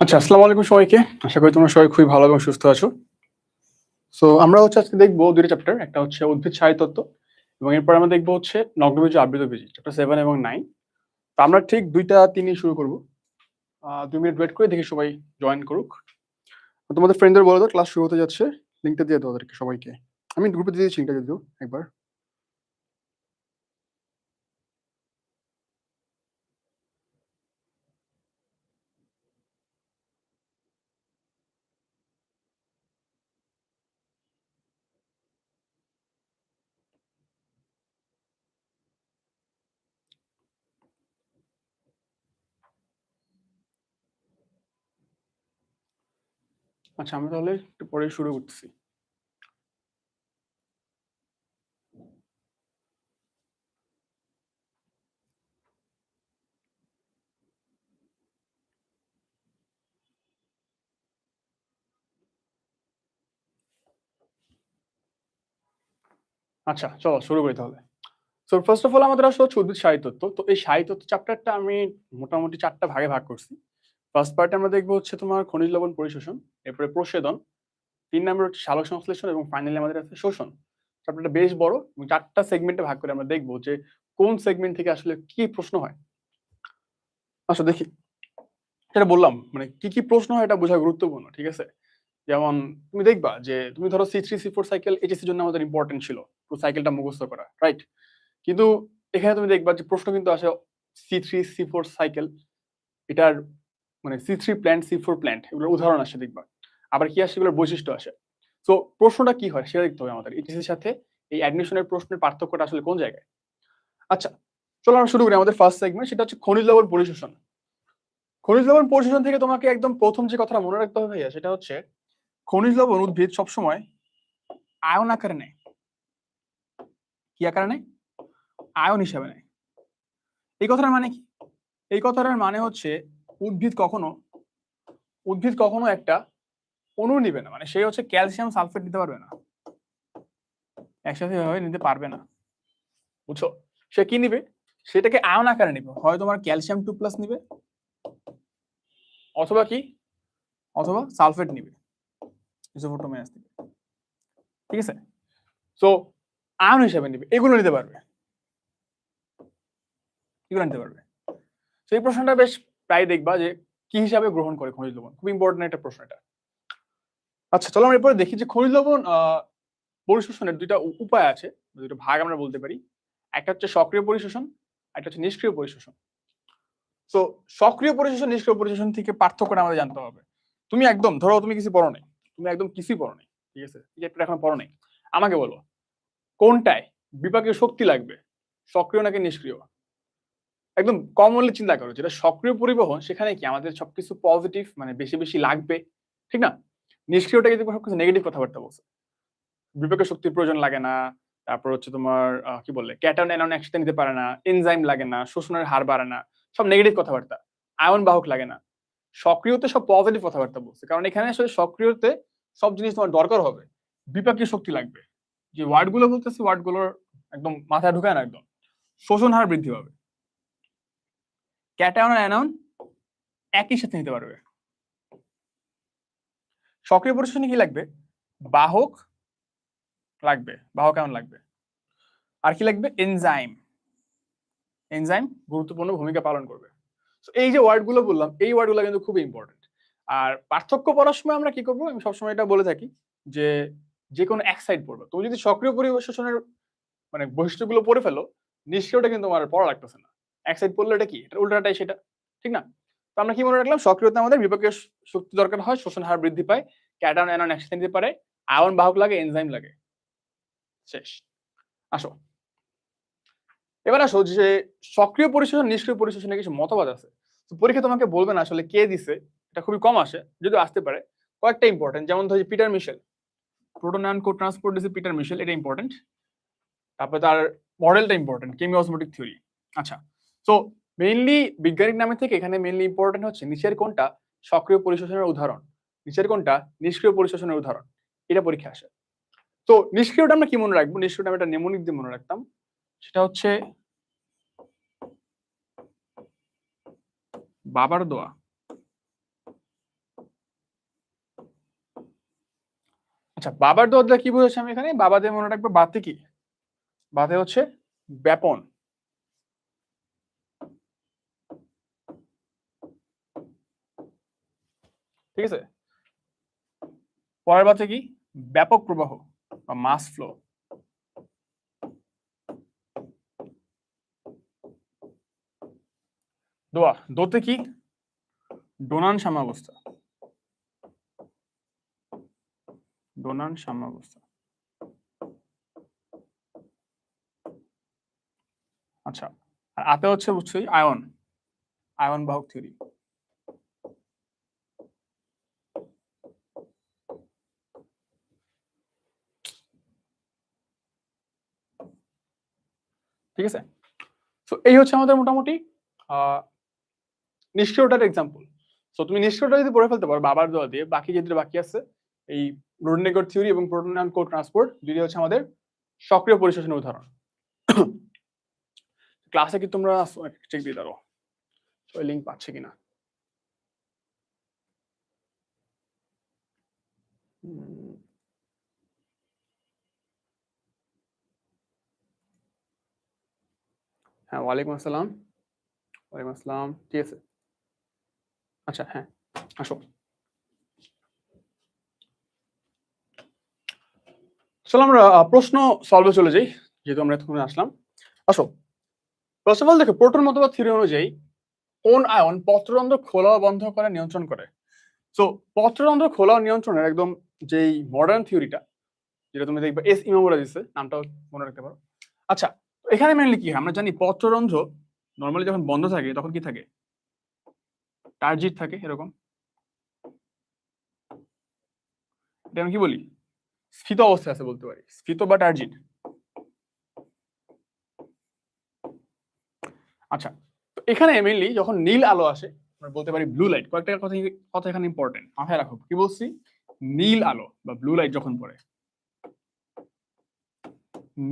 আচ্ছা, আসসালামু আলাইকুম সবাইকে। আশা করি তোমরা সবাই খুবই ভালো এবং সুস্থ আছো। সো আমরা আজকে দেখবো ২ টা চ্যাপ্টার। একটা হচ্ছে উদ্ভিদ স্বায়ুতত্ত্ব এবং এরপরে আমরা দেখবো হচ্ছে নগ্নবীজ ও আবৃতবীজ চ্যাপ্টার 7 এবং 9। তো আমরা ঠিক ২ টা ৩ এই শুরু করব। ২ মিনিট ওয়েট করে দেখি সবাই জয়েন করুক। তো তোমাদের ফ্রেন্ডদের বলে দাও ক্লাস শুরু হতে যাচ্ছে। লিংকটা দিয়ে দাও ওদেরকে সবাইকে। আমি গ্রুপে দিয়ে দিয়েছি লিংকটা যদিও একবার। আচ্ছা, আমরা তাহলে একটু পরেই শুরু করতেছি। আচ্ছা, চলো শুরু করি তাহলে। সো ফার্স্ট অফ অল আমাদের আসলে হচ্ছে উদ্ভিদ স্বায়ুতত্ত্ব। তো এই স্বায়ুতত্ত্ব চ্যাপ্টারটা আমি মোটামুটি ৪ টা ভাগে ভাগ করছি। ফার্স্ট পার্টে আমরা দেখবো হচ্ছে তোমার খনিজ লবণ পরিশোষণ, এরপরে প্রস্বেদন, ৩ নাম্বার হচ্ছে সালোক সংশ্লেষণ এবং ফাইনালি আমাদের আছে শোষণ। চ্যাপ্টারটা বেশ বড় এবং ৪ টা সেগমেন্টে ভাগ করে আমরা দেখবো যে কোন সেগমেন্ট থেকে আসলে কি প্রশ্ন হয়। আচ্ছা দেখি। যেটা বললাম মানে কি প্রশ্ন হয় এটা বোঝা গুরুত্বপূর্ণ। ঠিক আছে? যেমন তুমি দেখবা যে তুমি ধরো C3 C4 সাইকেল এইচএসসি র জন্য আমাদের ইম্পোর্টেন্ট ছিল। পুরো সাইকেলটা মুখস্থ করা। রাইট? কিন্তু এখানে তুমি দেখবা যে প্রশ্ন কিন্তু আসে C3 C4 সাইকেল এটার মানে C3 প্ল্যান্ট, C4 প্ল্যান্ট এগুলোর উদাহরণ আসে দেখবা। আবার কি আসে এগুলোর বৈশিষ্ট্য আসে। সো প্রশ্নটা কি হয় সেটা দেখতে হবে আমাদের। এইচএসসির সাথে এই অ্যাডমিশনের প্রশ্নের পার্থক্যটা আসলে কোন জায়গায়? আচ্ছা, চলো আমরা শুরু করি আমাদের ফার্স্ট সেগমেন্ট সেটা হচ্ছে খনিজ লবণ পরিশোষণ। খনিজ লবণ পরিশোষণ থেকে তোমাকে একদম প্রথম যে কথাটা মনে রাখতে হবে ভাইয়া সেটা হচ্ছে খনিজ লবণ উদ্ভিদ সবসময় আয়ন আকারে নেয়। কি আকারে নেয়? আয়ন হিসাবে নেয়। এই কথাটার মানে কি? এই কথাটার মানে হচ্ছে উদ্ভিদ কখনো উদ্ভিদ কখনো একটা অণু নিবে না। মানে সে হচ্ছে ক্যালসিয়াম সালফেট নিতে পারবে না। একসাথে এভাবে নিতে পারবে না। বুঝছো? সে কি নিবে? সেটাকে আয়ন আকারে নিবে। হয় তোমার ক্যালসিয়াম 2 প্লাস নিবে অথবা কি? অথবা সালফেট নিবে। ইসোফোটোমাইনাস নিবে। ঠিক আছে? সো আয়ন হিসাবে নিবে। এগুলো নিতে পারবে। এগুলো নিতে পারবে। সেই প্রশ্নটা বেশ প্রায় দেখবা যে কি হিসাবে গ্রহণ করে খনিজ লবণ। খুব ইম্পর্টেন্ট একটা প্রশ্ন এটা। আচ্ছা চলো আমরা এরপরে দেখি যে খনিজ লবণ পরিশোষণের ২ টা উপায় আছে। ২ টা ভাগ আমরা বলতে পারি। একটা হচ্ছে সক্রিয় পরিশোষণ, একটা হচ্ছে নিষ্ক্রিয় পরিশোষণ। সো সক্রিয় পরিশোষণ নিষ্ক্রিয় পরিশোষণ থেকে পার্থক্যটা আমাদের জানতে হবে। তুমি একদম ধরো তুমি কিছু পড়ো নাই। তুমি একদম কিছুই পড়ো নাই। ঠিক আছে? এই একটা এখন পড়ো নাই। আমাকে বলো কোনটায় বিপাকীয় শক্তি লাগবে? সক্রিয় নাকি নিষ্ক্রিয়? একদম কমনলি চিন্তা করো যেটা সক্রিয় পরিবহন সেখানে কি আমাদের সবকিছু পজিটিভ মানে বেশি লাগবে। ঠিক না? নিষ্ক্রিয়টা কিন্তু সবকিছু নেগেটিভ কথাবার্তা বলছে। বিপাকীয় শক্তির প্রয়োজন লাগে না। তারপর হচ্ছে তোমার কি বলে ক্যাটায়ন অ্যানায়ন একসাথে নিতে পারে না, এনজাইম লাগে না, শোষণের হার বাড়ে না। সব নেগেটিভ কথাবার্তা। আয়ন বাহক লাগে না। সক্রিয়তে সব পজিটিভ কথাবার্তা বলছে। কারণ এখানে আসলে সক্রিয়তে সব জিনিস তোমার দরকার হবে। বিপাকীয় শক্তি লাগবে। যে ওয়ার্ড গুলো বলতেছি ওয়ার্ড গুলোর একদম মাথায় ঢুকায় না একদম। শোষণ হার বৃদ্ধি পাবে। ক্যাটায়ন আর অ্যানায়ন একই সাথে নিতে পারবে। সক্রিয় পরিশোষণে কি লাগবে? বাহক লাগবে। বাহক আয়ন লাগবে। আর কি লাগবে? এনজাইম। এনজাইম গুরুত্বপূর্ণ ভূমিকা পালন করবে। এই যে ওয়ার্ড গুলো বললাম এই ওয়ার্ড গুলো কিন্তু খুবই ইম্পর্টেন্ট। আর পার্থক্য পড়ার সময় আমরা কি করবো? আমি সবসময় এটা বলে থাকি যে যেকোনো এক সাইড পড়বে। তুমি যদি সক্রিয় পরিশোষণের মানে বৈশিষ্ট্যগুলো পড়ে ফেলো, নিষ্ক্রিয়টা কিন্তু আমার পড়া লাগতেছে না। এক সাইড পড়লে এটা কি? এটা উল্টাটাই সেটা। ঠিক না? তো আমরা কি মনে রাখলাম? সক্রিয়তে আমাদের বিপাকীয় শক্তি দরকার হয়, শোষণ হার বৃদ্ধি পায়, ক্যাটায়ন অ্যানায়ন একসাথে নিতে পারে, আয়ন বাহক লাগে, এনজাইম লাগে। শেষ। আসো। এবার আসো যে সক্রিয় পরিশোষণ নিষ্ক্রিয় পরিশোষণে কিছু মতবাদ আছে। তো পরীক্ষা তোমাকে বলবে না আসলে কে দিছে, এটা খুবই কম আসে, যদিও আসতে পারে। কয়েকটা ইম্পর্টেন্ট যেমন ধরো পিটার মিশেল, প্রোটন আয়ন কো-ট্রান্সপোর্ট দিছে পিটার মিশেল, এটা ইম্পর্টেন্ট। তারপরে তার মডেলটা ইম্পর্টেন্ট, কেমি অসমোটিক থিওরি। আচ্ছা, সো মেইনলি বৈজ্ঞানিক নামে থেকে এখানে মেইনলি ইম্পর্টেন্ট হচ্ছে নিচের কোনটা সক্রিয় পরিশোষণের উদাহরণ, নিচের কোনটা নিষ্ক্রিয় পরিশোষণের উদাহরণ, এটা পরীক্ষা আসে। তো নিষ্ক্রিয়টা আমরা কি মনে রাখবো? নিষ্ক্রিয়টা আমি একটা নেমোনিক দিয়ে মনে রাখতাম, সেটা হচ্ছে বাবার দোয়া। আচ্ছা, বাবার দোয়া দিয়ে কি বুঝেছি আমি এখানে? বাবা দিয়ে মনে রাখবো বাতে কি? বাতে হচ্ছে ব্যাপন। ঠিক আছে? পরের বাতে কি? ব্যাপক প্রবাহ বা মাস ফ্লো। দোয়া, দোতে কি? ডোনান সাম্যাবস্থা। ডোনান সাম্যাবস্থা। আচ্ছা, আর আতে হচ্ছে বুঝছই আয়ন, আয়ন বাহক থিওরি। ঠিক আছে? তো এই হচ্ছে আমাদের মোটামুটি নিষ্ক্রিয়টার এক্সাম্পল। সো তুমি নিষ্ক্রিয়টা যদি পড়ে ফেলতে পারো বাবার দোয়া দিয়ে, বাকি যেগুলো বাকি আছে এই রোডনেগর থিওরি এবং প্রোটন অ্যান্ড কো ট্রান্সপোর্ট দুটি হচ্ছে আমাদের সক্রিয় পরিশোষণের উদাহরণ। ক্লাসে কি তোমরা চেক দিয়ে দাও ওই লিঙ্ক পাচ্ছে কিনা? হ্যাঁ, ওয়ালাইকুম আসসালাম। ওয়ালাইকুম আসসালাম। ঠিক আছে, আচ্ছা হ্যাঁ, আসো। চলো আমরা প্রশ্ন সলভে চলে যাই, যেহেতু আমরা এতক্ষণ আসলাম। আসো, ফার্স্ট অফ অল দেখো, প্রোটন মতবাদ থিওরি অনুযায়ী কোন আয়ন পত্ররন্ধ্র খোলা ও বন্ধ করে নিয়ন্ত্রণ করে? সো পত্ররন্ধ্র খোলা ও নিয়ন্ত্রণের একদম যেই মডার্ন থিওরিটা, যেটা তুমি দেখবে এস ইমামুরা দিচ্ছে, নামটাও মনে রাখতে পারো। আচ্ছা, এখানে মেনলি কি হয় আমরা জানি, পত্ররন্ধ্র নর্মালি যখন বন্ধ থাকে তখন কি থাকে? টার্জিট থাকে এরকম। এটা আমি কি বলি? স্ফীত অবস্থায় আছে বলতে পারি, স্ফীত বা টার্জিট। আচ্ছা, তো এখানে মেইনলি যখন নীল আলো আসে, আমরা বলতে পারি ব্লু লাইট। কয়েকটা কথা কথা এখানে ইম্পর্টেন্ট, মাথায় রাখো। কি বলছি? নীল আলো বা ব্লু লাইট যখন পড়ে,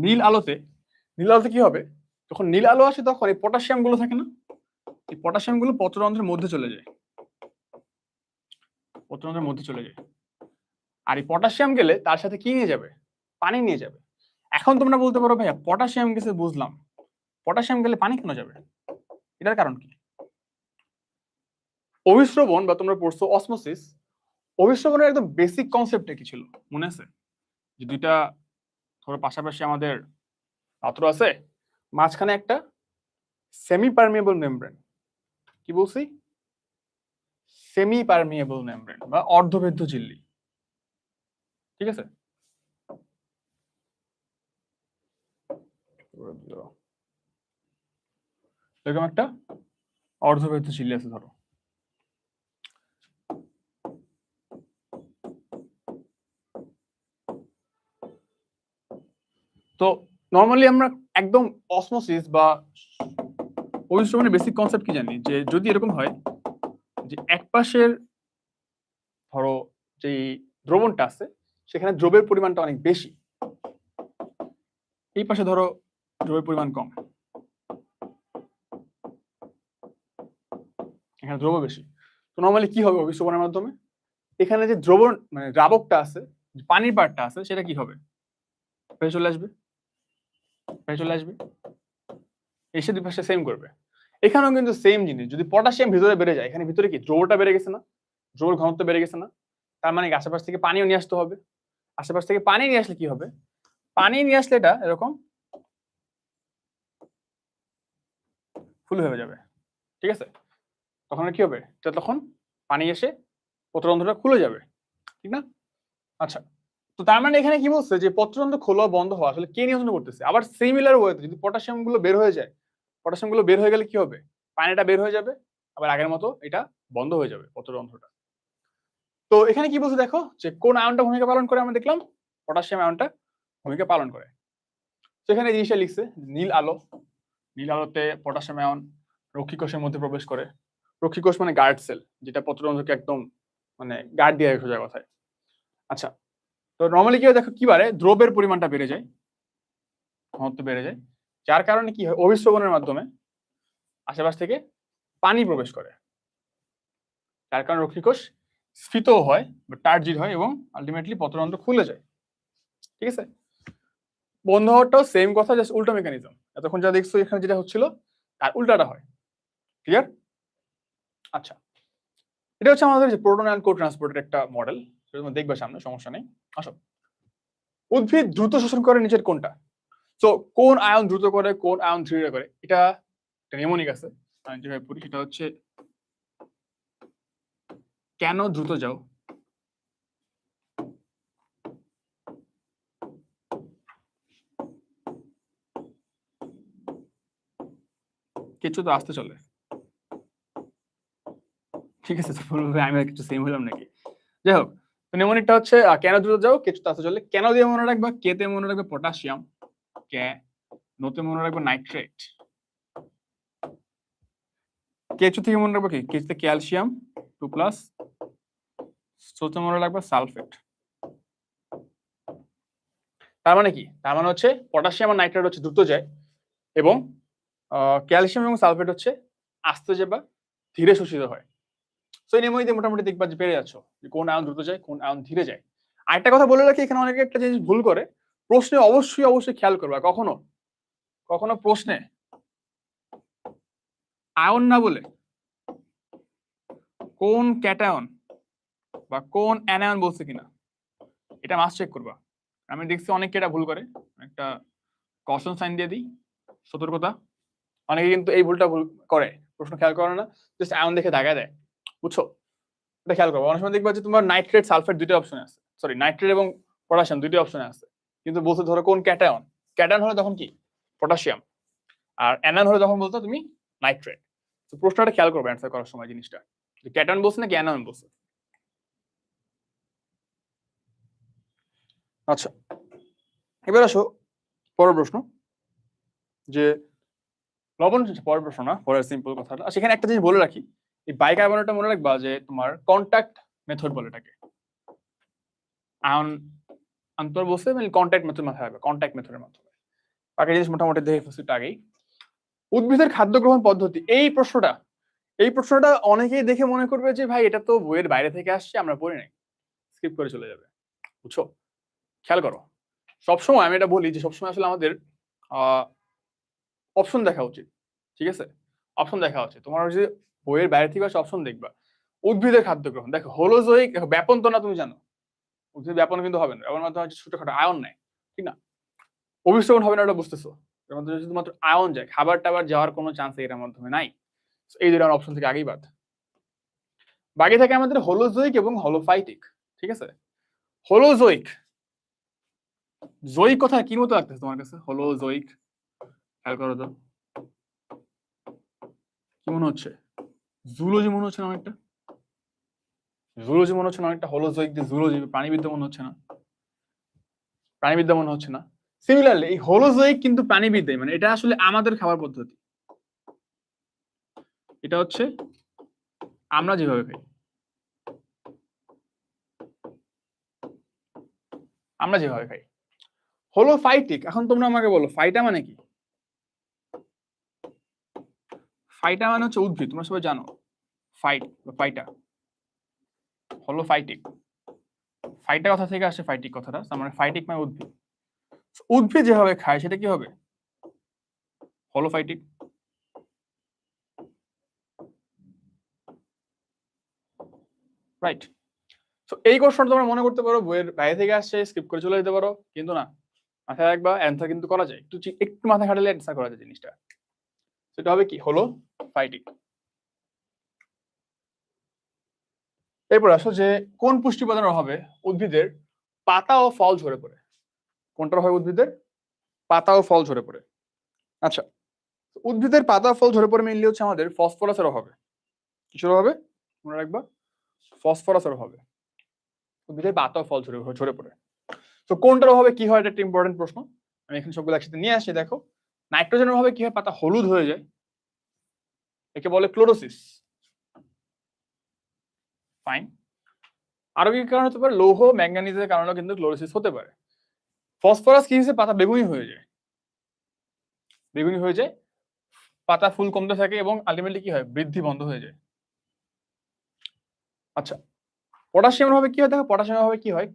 নীল আলোতে, নীল আলোতে কি হবে? যখন নীল আলো আসে তখন এই পটাশিয়াম গুলো থাকে না, এই পটাশিয়াম গুলো পত্ররন্ধ্রের মধ্যে চলে যায়, পত্ররন্ধ্রের মধ্যে চলে যায়। আর এই পটাশিয়াম গেলে তার সাথে কি নিয়ে যাবে? পানি নিয়ে যাবে। এখন তোমরা বলতে পারো ভাইয়া পটাশিয়াম গেছে বুঝলাম, পটাশিয়াম গেলে পানি কেন যাবে? এটার কারণ কি? অভিস্রবণ বা তোমরা পড়ছো অসমোসিস, অভিস্রবণের একদম বেসিক কনসেপ্টটা কি ছিল মনে আছে? যে দুইটা ধরো পাশাপাশি আমাদের পাত্র আছে, মাঝখানে একটা সেমি পারমিয়েবল মেমব্রেন। কি বলছি? সেমি পারমিয়েবল মেমব্রেন বা অর্ধভেদ্য ঝিল্লি। ঠিক আছে? এরকম একটা অর্ধভেদ্য ঝিল্লি আছে ধরো। তো নর্মালি আমরা একদম অসমোসিস বা অভিস্রবণের বেসিক কনসেপ্ট কি জানি, যে যদি এরকম হয় যে এক পাশের ধরো যে দ্রবণটা আছে সেখানে দ্রবের পরিমাণটা অনেক বেশি, এই পাশে ধরো দ্রবের পরিমাণ কম, এখানে দ্রব বেশি। তো নর্মালি কি হবে অভিস্রবণের মাধ্যমে? এখানে যে দ্রবণ মানে দ্রাবকটা আছে, পানির পার্টটা আছে, সেটা কি হবে? ফেটে চলে আসবে, ফেটে চলে আসবে, এসে দুই পাশে সেম করবে। এখানেও কিন্তু সেম জিনিস, যদি পটাশিয়াম ভিতরে বেড়ে যায়, এখানে ভিতরে কি দ্রবটা বেড়ে গেছে না, দ্রবর ঘনত্ব বেড়ে গেছে না, তার মানে আশেপাশ থেকে পানিও নিয়ে আসতে হবে। আশেপাশ থেকে পানি নিয়ে আসলে কি হবে? পানি নিয়ে আসলে এটা এরকম ফুল হয়ে যাবে। ঠিক আছে? তখন কি হবে? এটা তখন পানি এসে পত্ররন্ধ্রটা খুলে যাবে, ঠিক না? আচ্ছা, তো তার মানে এখানে কি বলছে যে পত্ররন্ধ্র খোলা বন্ধ হওয়া আসলে কে নিয়ন্ত্রণ করতেছে? আবার সিমিলার ওয়েতে যদি পটাশিয়াম গুলো বের হয়ে যায়, পটাশিয়াম গুলো বের হয়ে গেলে কি হবে? পানিটা বের হয়ে যাবে, আবার আগের মতো এটা বন্ধ হয়ে যাবে পত্ররন্ধ্রটা। তো এখানে কি বলছে দেখো, যে কোন আয়নটা ভূমিকা পালন করে? আমরা দেখলাম পটাশিয়াম আয়নটা ভূমিকা পালন করে। সেখানে এই জিনিসটা লিখছে, নীল আলো, নীল আলোতে পটাশিয়াম আয়ন রক্ষী কোষের মধ্যে প্রবেশ করে। রক্ষী কোষ মানে গার্ড সেল, যেটা পত্ররন্ধ্রকে একদম মানে গার্ড দিয়ে রাখা যায় কথায়। আচ্ছা, তো নর্মালি কি হয় দেখো, কি বাড়ে? দ্রবের পরিমাণটা বেড়ে যায়, ঘনত্ব বেড়ে যায়, যার কারণে কি হয় অভিস্রবণের মাধ্যমে আশেপাশ থেকে পানি প্রবেশ করে, যার কারণে রক্ষী কোষ স্ফীত হয় বা টার্জিড হয় এবং আলটিমেটলি পত্ররন্ধ্র খুলে যায়। ঠিক আছে, বন্ধ হওয়াটাও সেম কথা, জাস্ট উল্টো মেকানিজম। এতক্ষণ যা দেখছো এখানে যেটা হচ্ছিল তার উল্টাটা হয়। ক্লিয়ার? আচ্ছা, এটা হচ্ছে আমাদের যে প্রোটন অ্যান্ড কো ট্রান্সপোর্টের একটা মডেল, সেটা তোমরা দেখবে সামনে, সমস্যা নেই। আসো, উদ্ভিদ দ্রুত শোষণ করে নিচের কোনটা? তো কোন আয়ন দ্রুত করে, কোন আয়ন ধীরে করে, এটা একটা নিউমোনিক আছে, আমি যেভাবে পড়ি সেটা হচ্ছে কেন দ্রুত যাও। কিছু তো আসতে চলে, ঠিক আছে, তো বলবে আমি আর কিছু সেম হলাম নাকি? যাই হোক, তো নিউমোনিকটা হচ্ছে কেন দ্রুত যাও, কিছু তো আসতে চলে। কেন দিয়ে মনে রাখবা, কে তে মনে রাখবে পটাশিয়াম, কে নোতে মনে রাখবে নাইট্রেট, কেচু থেকে মনে রাখবো কি, কেচুতে ক্যালসিয়াম 2+, সোতে মনে রাখবে সালফেট। তার মানে কি, তার মানে হচ্ছে পটাশিয়াম আর নাইট্রেট হচ্ছে দ্রুত যায় এবং ক্যালসিয়াম এবং সালফেট হচ্ছে আস্তে যায় বা ধীরে শোষিত হয়। তো এই নিয়মই মোটামুটি দেখবা যে পেরে যাচ্ছ যে কোন আয়ন দ্রুত যায়, কোন আয়ন ধীরে যায়। আরেকটা কথা বলে রাখি, এখানে অনেকে একটা জিনিস ভুল করে, প্রশ্নে অবশ্যই অবশ্যই খেয়াল করবা, কখনো কখনো প্রশ্নে আয়ন না বলে কোন ক্যাটায়ন বা কোন অ্যানায়ন বলছে কিনা এটা মাস্ট চেক করবা। আমি দেখছি অনেকে এটা ভুল করে, একটা কশন সাইন দিয়ে দিই, সতর্কতা। অনেকে কিন্তু এই ভুলটা ভুল করে, প্রশ্ন খেয়াল করে না, জাস্ট আয়ন দেখে দাগা দেয়, বুঝছো? এটা খেয়াল করবো। অনেক সময় দেখবা যে তোমার নাইট্রেট সালফেট দুইটা অপশনে আছে, সরি নাইট্রেট এবং পটাশিয়াম দুইটা অপশনে আছে, কিন্তু বলতে ধরো কোন ক্যাটায়ন, ক্যাটায়ন হলে তখন কি পটাশিয়াম, আর অ্যানায়ন হলে তখন বলতো তুমি নাইট্রেট। তো প্রশ্নটা খেয়াল করবে অ্যান্সার করার সময় জিনিসটা, যে ক্যাটায়ন বলছে নাকি অ্যানায়ন বলছে। আচ্ছা, এবার আসো পরের প্রশ্ন, যে লবণ, পরের প্রশ্ন না, পরের সিম্পল কথাটা। সেখানে একটা জিনিস বলে রাখি, এই বাইকার্বনেটটা মনে রাখবা যে তোমার কন্ট্যাক্ট মেথড বলে এটাকে। আয়ন আন্তর বলছে মানে কন্ট্যাক্ট মেথড মাথায় রাখবে, কন্ট্যাক্ট মেথডের মাধ্যমে। বাকি জিনিস মোটামুটি দেখে ফেলছি আগেই। উদ্ভিদের খাদ্য গ্রহণ পদ্ধতি, এই প্রশ্নটা অনেকেই দেখে মনে করবে যে ভাই এটা তো বইয়ের বাইরে থেকে আসছে, আমরা পড়ি নাই, স্কিপ করে চলে যাবে, বুঝছো? খেয়াল করো, সবসময় আমি এটা বলি যে সবসময় আসলে আমাদের অপশন দেখা উচিত। ঠিক আছে, অপশন দেখা উচিত। তোমার যে বইয়ের বাইরে থেকে আসে অপশন দেখবা। উদ্ভিদের খাদ্য গ্রহণ, দেখো হোলোজোয়িক, দেখো ব্যাপন তো না, তুমি জানো উদ্ভিদ ব্যাপন কিন্তু হবে না, এবার মাধ্যমে ছোটখাটো আয়ন নেয়, ঠিক না? অভিশ্রবণ হবে না, ওটা বুঝতেছো? এর মাধ্যমে শুধুমাত্র আয়ন যায়, খাবার টাবার যাওয়ার কোনো চান্স এর মাধ্যমে নাই। এই দুটো অপশন থেকে আগেই বাদ। বাকি থাকে আমাদের হোলোজোয়িক এবং হোলোফাইটিক। ঠিক আছে, হোলোজোয়িক, জৈক কথা কি মতো লাগতেছে তোমার কাছে? হোলোজোয়িক, খেয়াল করো তো, কি মনে হচ্ছে? জুলজি মনে হচ্ছে না অনেকটা, জুলজি মনে হচ্ছে না অনেকটা, হোলোজোয়িক দিয়ে জুলজি, প্রাণীবিদ্যা মনে হচ্ছে না, প্রাণীবিদ্যা মনে হচ্ছে না। সিমিলারলি এই হোলোজোয়িক কিন্তু প্রাণীবিদ্যায়, মানে এটা আসলে আমাদের খাবার পদ্ধতি, এটা হচ্ছে আমরা যেভাবে খাই, আমরা যেভাবে খাই। হোলোফাইটিক, এখন তোমরা আমাকে বলো ফাইটা মানে কি? ফাইটা মানে হচ্ছে উদ্ভিদ, তোমরা সবাই জানো ফাইট বা ফাইটা। হোলোফাইটিক, ফাইটা কথা থেকে আসে ফাইটিক কথাটা, তার মানে ফাইটিক মানে উদ্ভিদ। উদ্ভিদ যেভাবে খায় সেটা কি হবে? হোলোফাইটিক। রাইট। তো এই কোশ্চেন তোমরা মনে করতে পারো বইয়ের বাইরে থেকে আসছে, স্কিপ করে চলে যেতে পারো, কিন্তু না, মাথায় রাখবা অ্যান্সার কিন্তু করা যায়, একটু মাথা খাটালে অ্যান্সার করা যায় জিনিসটা। সেটা হবে কি, হলো ফাইটিক। এরপর আসো যে কোন পুষ্টি উপাদানের অভাবে উদ্ভিদের পাতা ও ফল ঝরে পড়ে? কোনটার অভাবে উদ্ভিদের পাতা ও ফল ঝরে পড়ে? আচ্ছা, উদ্ভিদের পাতা ও ফল ঝরে পড়ে মেইনলি হচ্ছে আমাদের ফসফরাসের অভাবে। কিসের অভাবে মনে রাখবা? ফসফরাসের অভাবে উদ্ভিদের পাতা ও ফল ঝরে ঝরে পড়ে। তো কোনটার অভাবে কি হয়, এটা একটা ইম্পর্টেন্ট প্রশ্ন। আমি এখানে সবগুলো একসাথে নিয়ে আসছি। দেখো, নাইট্রোজেনের অভাবে কি হয়, পাতা হলুদ হয়ে যায়, একে বলে ক্লোরোসিস। ফাইন। আরো কি কারণ হতে পারে? লৌহ ম্যাঙ্গানিজের কারণেও কিন্তু ক্লোরোসিস হতে পারে। ফসফরাস কি হিসেবে পাতা বেগুনি হয়ে যায়, বেগুনি হয়ে যায়, পাতা ফুল কমতে থাকে এবং আলটিমেটলি কি হয়, বৃদ্ধি বন্ধ হয়ে যায়। আচ্ছা, পটাশিয়ামের ভাবে কি হয় দেখো, পটাশিয়ামের ভাবে কি হয়,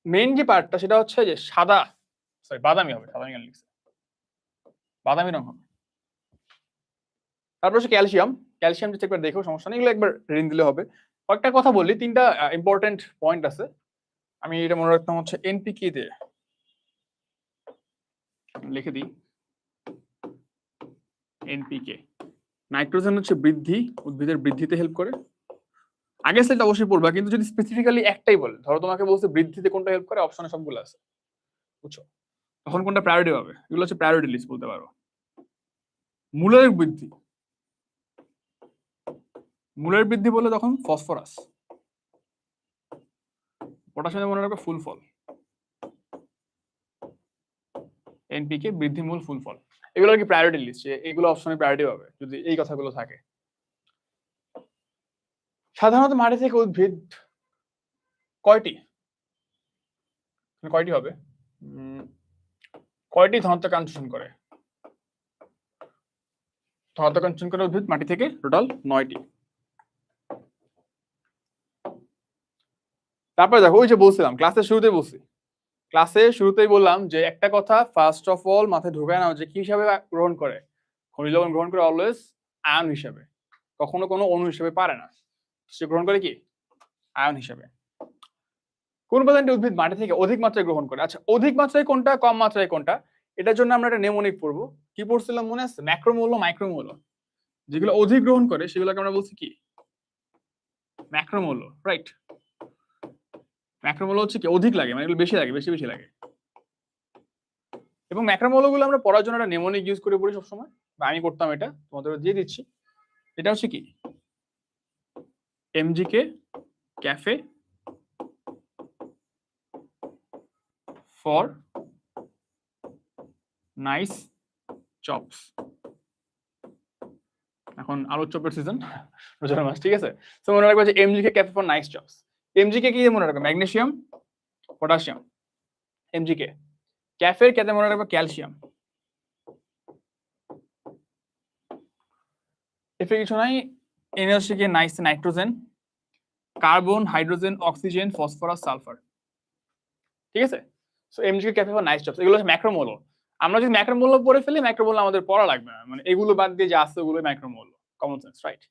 মেইন যে পার্টটা সেটা হচ্ছে যে সাদা, সরি বাদামি হবে, সাদা কেন লিখছে, বাদামি রং হবে। তারপর হচ্ছে ক্যালসিয়াম, ক্যালসিয়াম যদি একবার দেখো সমস্যা নেই, এগুলো একবার রিডিং দিলে হবে। কয়েকটা কথা বলি, 3টা ইম্পর্টেন্ট পয়েন্ট আছে, আমি এটা মনে রাখতাম হচ্ছে এনপিকে দিয়ে লিখে দিই। এনপিকে, নাইট্রোজেন হচ্ছে বৃদ্ধি, উদ্ভিদের বৃদ্ধিতে হেল্প করে। আগের স্লাইড অবশ্যই পড়বা, কিন্তু যদি স্পেসিফিক্যালি একটাই বলে, ধরো তোমাকে বলছে বৃদ্ধিতে কোনটা হেল্প করে, অপশনে সবগুলো আছে, বুঝছো, তখন কোনটা প্রায়োরিটি হবে, এগুলো হচ্ছে প্রায়োরিটি লিস্ট বলতে পারো। মূলের বৃদ্ধি, মূলের বৃদ্ধি বলে তখন ফসফরাস, পটাশিয়াম মনে রাখবে ফুল ফল, এনপিকে বৃদ্ধি মূল ফুল ফল, এগুলো আর কি প্রায়োরিটি লিস্ট, এগুলো অপশনে প্রায়োরিটি হবে যদি এই কথাগুলো থাকে। সাধারণত মাটি থেকে উদ্ভিদ কয়টি কয়টি হবে, কয়টি ধনাত্মক করে, ধনাত্মক করে উদ্ভিদ মাটি থেকে টোটাল 9টি। তারপরে দেখো ওই যে বলছিলাম ক্লাসের শুরুতেই বললাম যে একটা কথা ফার্স্ট অফ অল মাথায় ঢোকায় নাও, যে কি হিসাবে গ্রহণ করে, খনিজ লবণ গ্রহণ করে অলওয়েজ আয়ন হিসাবে, কখনো কোনো অণু হিসেবে পারে না, সে গ্রহণ করে কি আয়ন হিসাবে। কোন উপাদানটি উদ্ভিদ মাটি থেকে অধিক মাত্রায় গ্রহণ করে, আচ্ছা অধিক মাত্রায় কোনটা কম মাত্রায় কোনটা, এটার জন্য আমরা একটা নেমোনিক পড়বো, কি পড়ছিলাম মনে আছে, ম্যাক্রোমৌল মাইক্রোমৌল, যেগুলো অধিক গ্রহণ করে সেগুলোকে আমরা বলছি কি ম্যাক্রোমৌল, রাইট। ম্যাক্রোমৌল হচ্ছে কি অধিক লাগে, মানে এগুলো বেশি লাগে, বেশি বেশি লাগে। এবং ম্যাক্রোমৌলগুলো আমরা পড়ার জন্য একটা নেমোনিক ইউজ করে পড়ি সবসময়, বা আমি করতাম, এটা তোমাদের দিয়ে দিচ্ছি। এটা হচ্ছে কি এমজিকে ক্যাফে ফর নাইস চপস। এখন আলুর চপের সিজন, রোজার মাস, ঠিক আছে। তো মনে রাখবে যে এমজিকে ক্যাফে ফর নাইস চপস। এমজিকে কি মনে রাখবে, ম্যাগনেসিয়াম পটাশিয়াম, এমজিকে। ক্যাফের ক্যাতে মনে রাখবে ক্যালসিয়াম। এফে কিছু নাই, এনে হচ্ছে কি nice nitrogen, carbon hydrogen oxygen phosphorus sulphur, ঠিক আছে। So MGK cafe for nice chops, এগুলো হচ্ছে ম্যাক্রোমৌল। আমরা যদি ম্যাক্রোমৌল পড়ে ফেলি, ম্যাক্রোমৌল আমাদের পড়া লাগবে না, মানে এগুলো বাদ দিয়ে যা আছে ওগুলো ম্যাক্রোমৌল, কমন সেন্স, রাইট।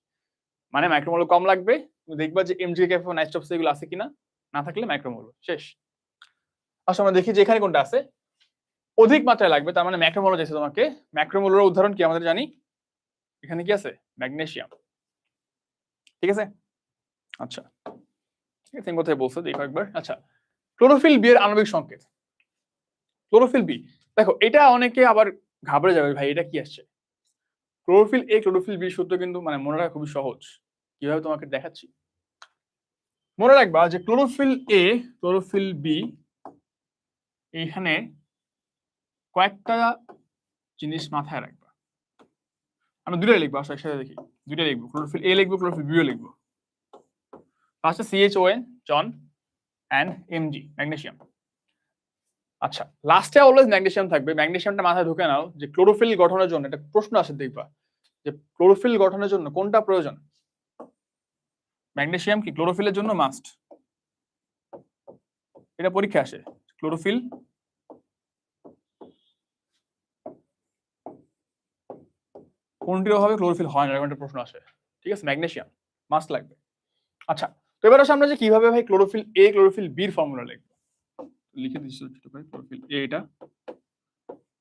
মানে ম্যাক্রোমৌল কম লাগবে, তুমি দেখবা যে এমজিকে ক্যাফে ফর নাইস চপস এগুলো আছে কিনা, না থাকলে ম্যাক্রোমৌল শেষ। আসলে আমরা দেখি যে এখানে কোনটা আছে, অধিক মাত্রায় লাগবে, তার মানে ম্যাক্রোমৌল যাচ্ছে তোমাকে। ম্যাক্রোমৌলের উদাহরণ কি আমাদের জানি, এখানে কি আছে ম্যাগনেসিয়াম, ঠিক আছে। আচ্ছা ঠিক আছে, কোথায় বলছে দেখো একবার। আচ্ছা ক্লোরোফিল বি এর আণবিক সংকেত, ক্লোরোফিল বি, দেখো এটা অনেকে আবার ঘাবড়ে যাবে, ভাই এটা কি আসছে। ক্লোরোফিল এ ক্লোরোফিল বি সূত্র কিন্তু মানে মনে রাখা খুবই সহজ, কিভাবে তোমাকে দেখাচ্ছি। মনে রাখবা যে ক্লোরোফিল এ ক্লোরোফিল বি, এইখানে কয়েকটা জিনিস মাথায় রাখবা, আমরা দুটাই লিখবো, আসলে একসাথে দেখি, দুটাই লিখবো, ক্লোরোফিল এ লিখবো, ক্লোরোফিল বিও লিখবো। ফার্স্টে CHON জন এন্ড এমজি ম্যাগনেসিয়াম। আচ্ছা লাস্টে অলওয়েজ ম্যাগনেসিয়াম থাকবে, ম্যাগনেসিয়ামটা মাথায় ঢুকে নাও যে ক্লোরোফিল গঠনের জন্য একটা প্রশ্ন আসে দেখবা, যে ক্লোরোফিল গঠনের জন্য কোনটা প্রয়োজন, ম্যাগনেসিয়াম কি ক্লোরোফিলের জন্য মাস্ট, এটা পরীক্ষা আসে। ক্লোরোফিল কোনটির অভাবে ক্লোরোফিল হয় না, এরকম একটা প্রশ্ন আসে, ঠিক আছে, ম্যাগনেসিয়াম মাস্ট লাগবে। আচ্ছা তো এবার আসলে আমরা যে কিভাবে ভাই ক্লোরোফিল এ ক্লোরোফিল বি এর ফর্মুলা লিখবো, লিখে দিচ্ছি ছোট করে, ক্লোরোফিল এ এটা,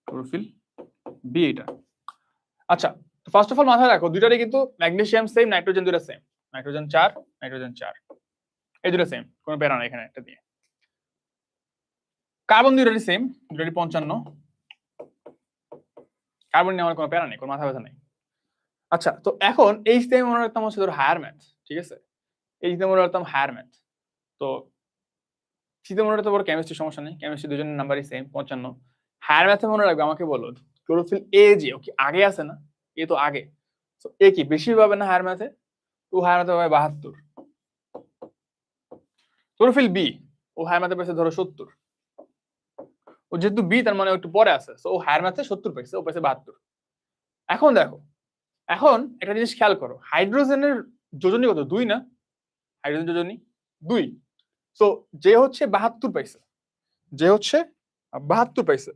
ক্লোরোফিল বি এটা। আচ্ছা ফার্স্ট অফ অল মাথায় রাখো দুইটারই কিন্তু ম্যাগনেসিয়াম সেম, নাইট্রোজেন দুইটা সেম, নাইট্রোজেন 4 নাইট্রোজেন 4, এই দুটো সেম, কোনো প্যারা না এখানে একটা দিয়ে। কার্বন দুইটারই সেম, দুইটারই 55, কার্বন নিয়ে আমার কোনো প্যারা নেই, কোনো মাথা ব্যথা নেই। আচ্ছা তো এখন এইচ দিয়ে মনে রাখতাম হচ্ছে ধর হায়ার ম্যাথ, ঠিক আছে, এইচ দিয়ে মনে রাখতাম হায়ার ম্যাথ। তো সিতে মনে রাখতে পারো কেমিস্ট্রি, সমস্যা নেই, কেমিস্ট্রি দুজনের নাম্বারই সেম 55। হায়ার ম্যাথে মনে রাখবে, আমাকে বলো ক্লোরোফিল এ যে ও কি আগে আছে না, এ তো আগে, তো এ কি বেশি পাবে না হায়ার ম্যাথে, তো হায়ার ম্যাথে পাবে 72। ক্লোরোফিল বি ও হায়ার ম্যাথে পাইছে ধরো 70, ও যেহেতু বি তার মানে একটু পরে আছে, তো ও হায়ার ম্যাথে 70 পাইছে, ও পাইছে 72। এখন দেখো, এখন একটা জিনিস খেয়াল করো, হাইড্রোজেনের যোজনী কত 2 না, হাইড্রোজেন যোজনী 2। সো যে হচ্ছে 72 পাইছে, যে হচ্ছে 72 পাইছে,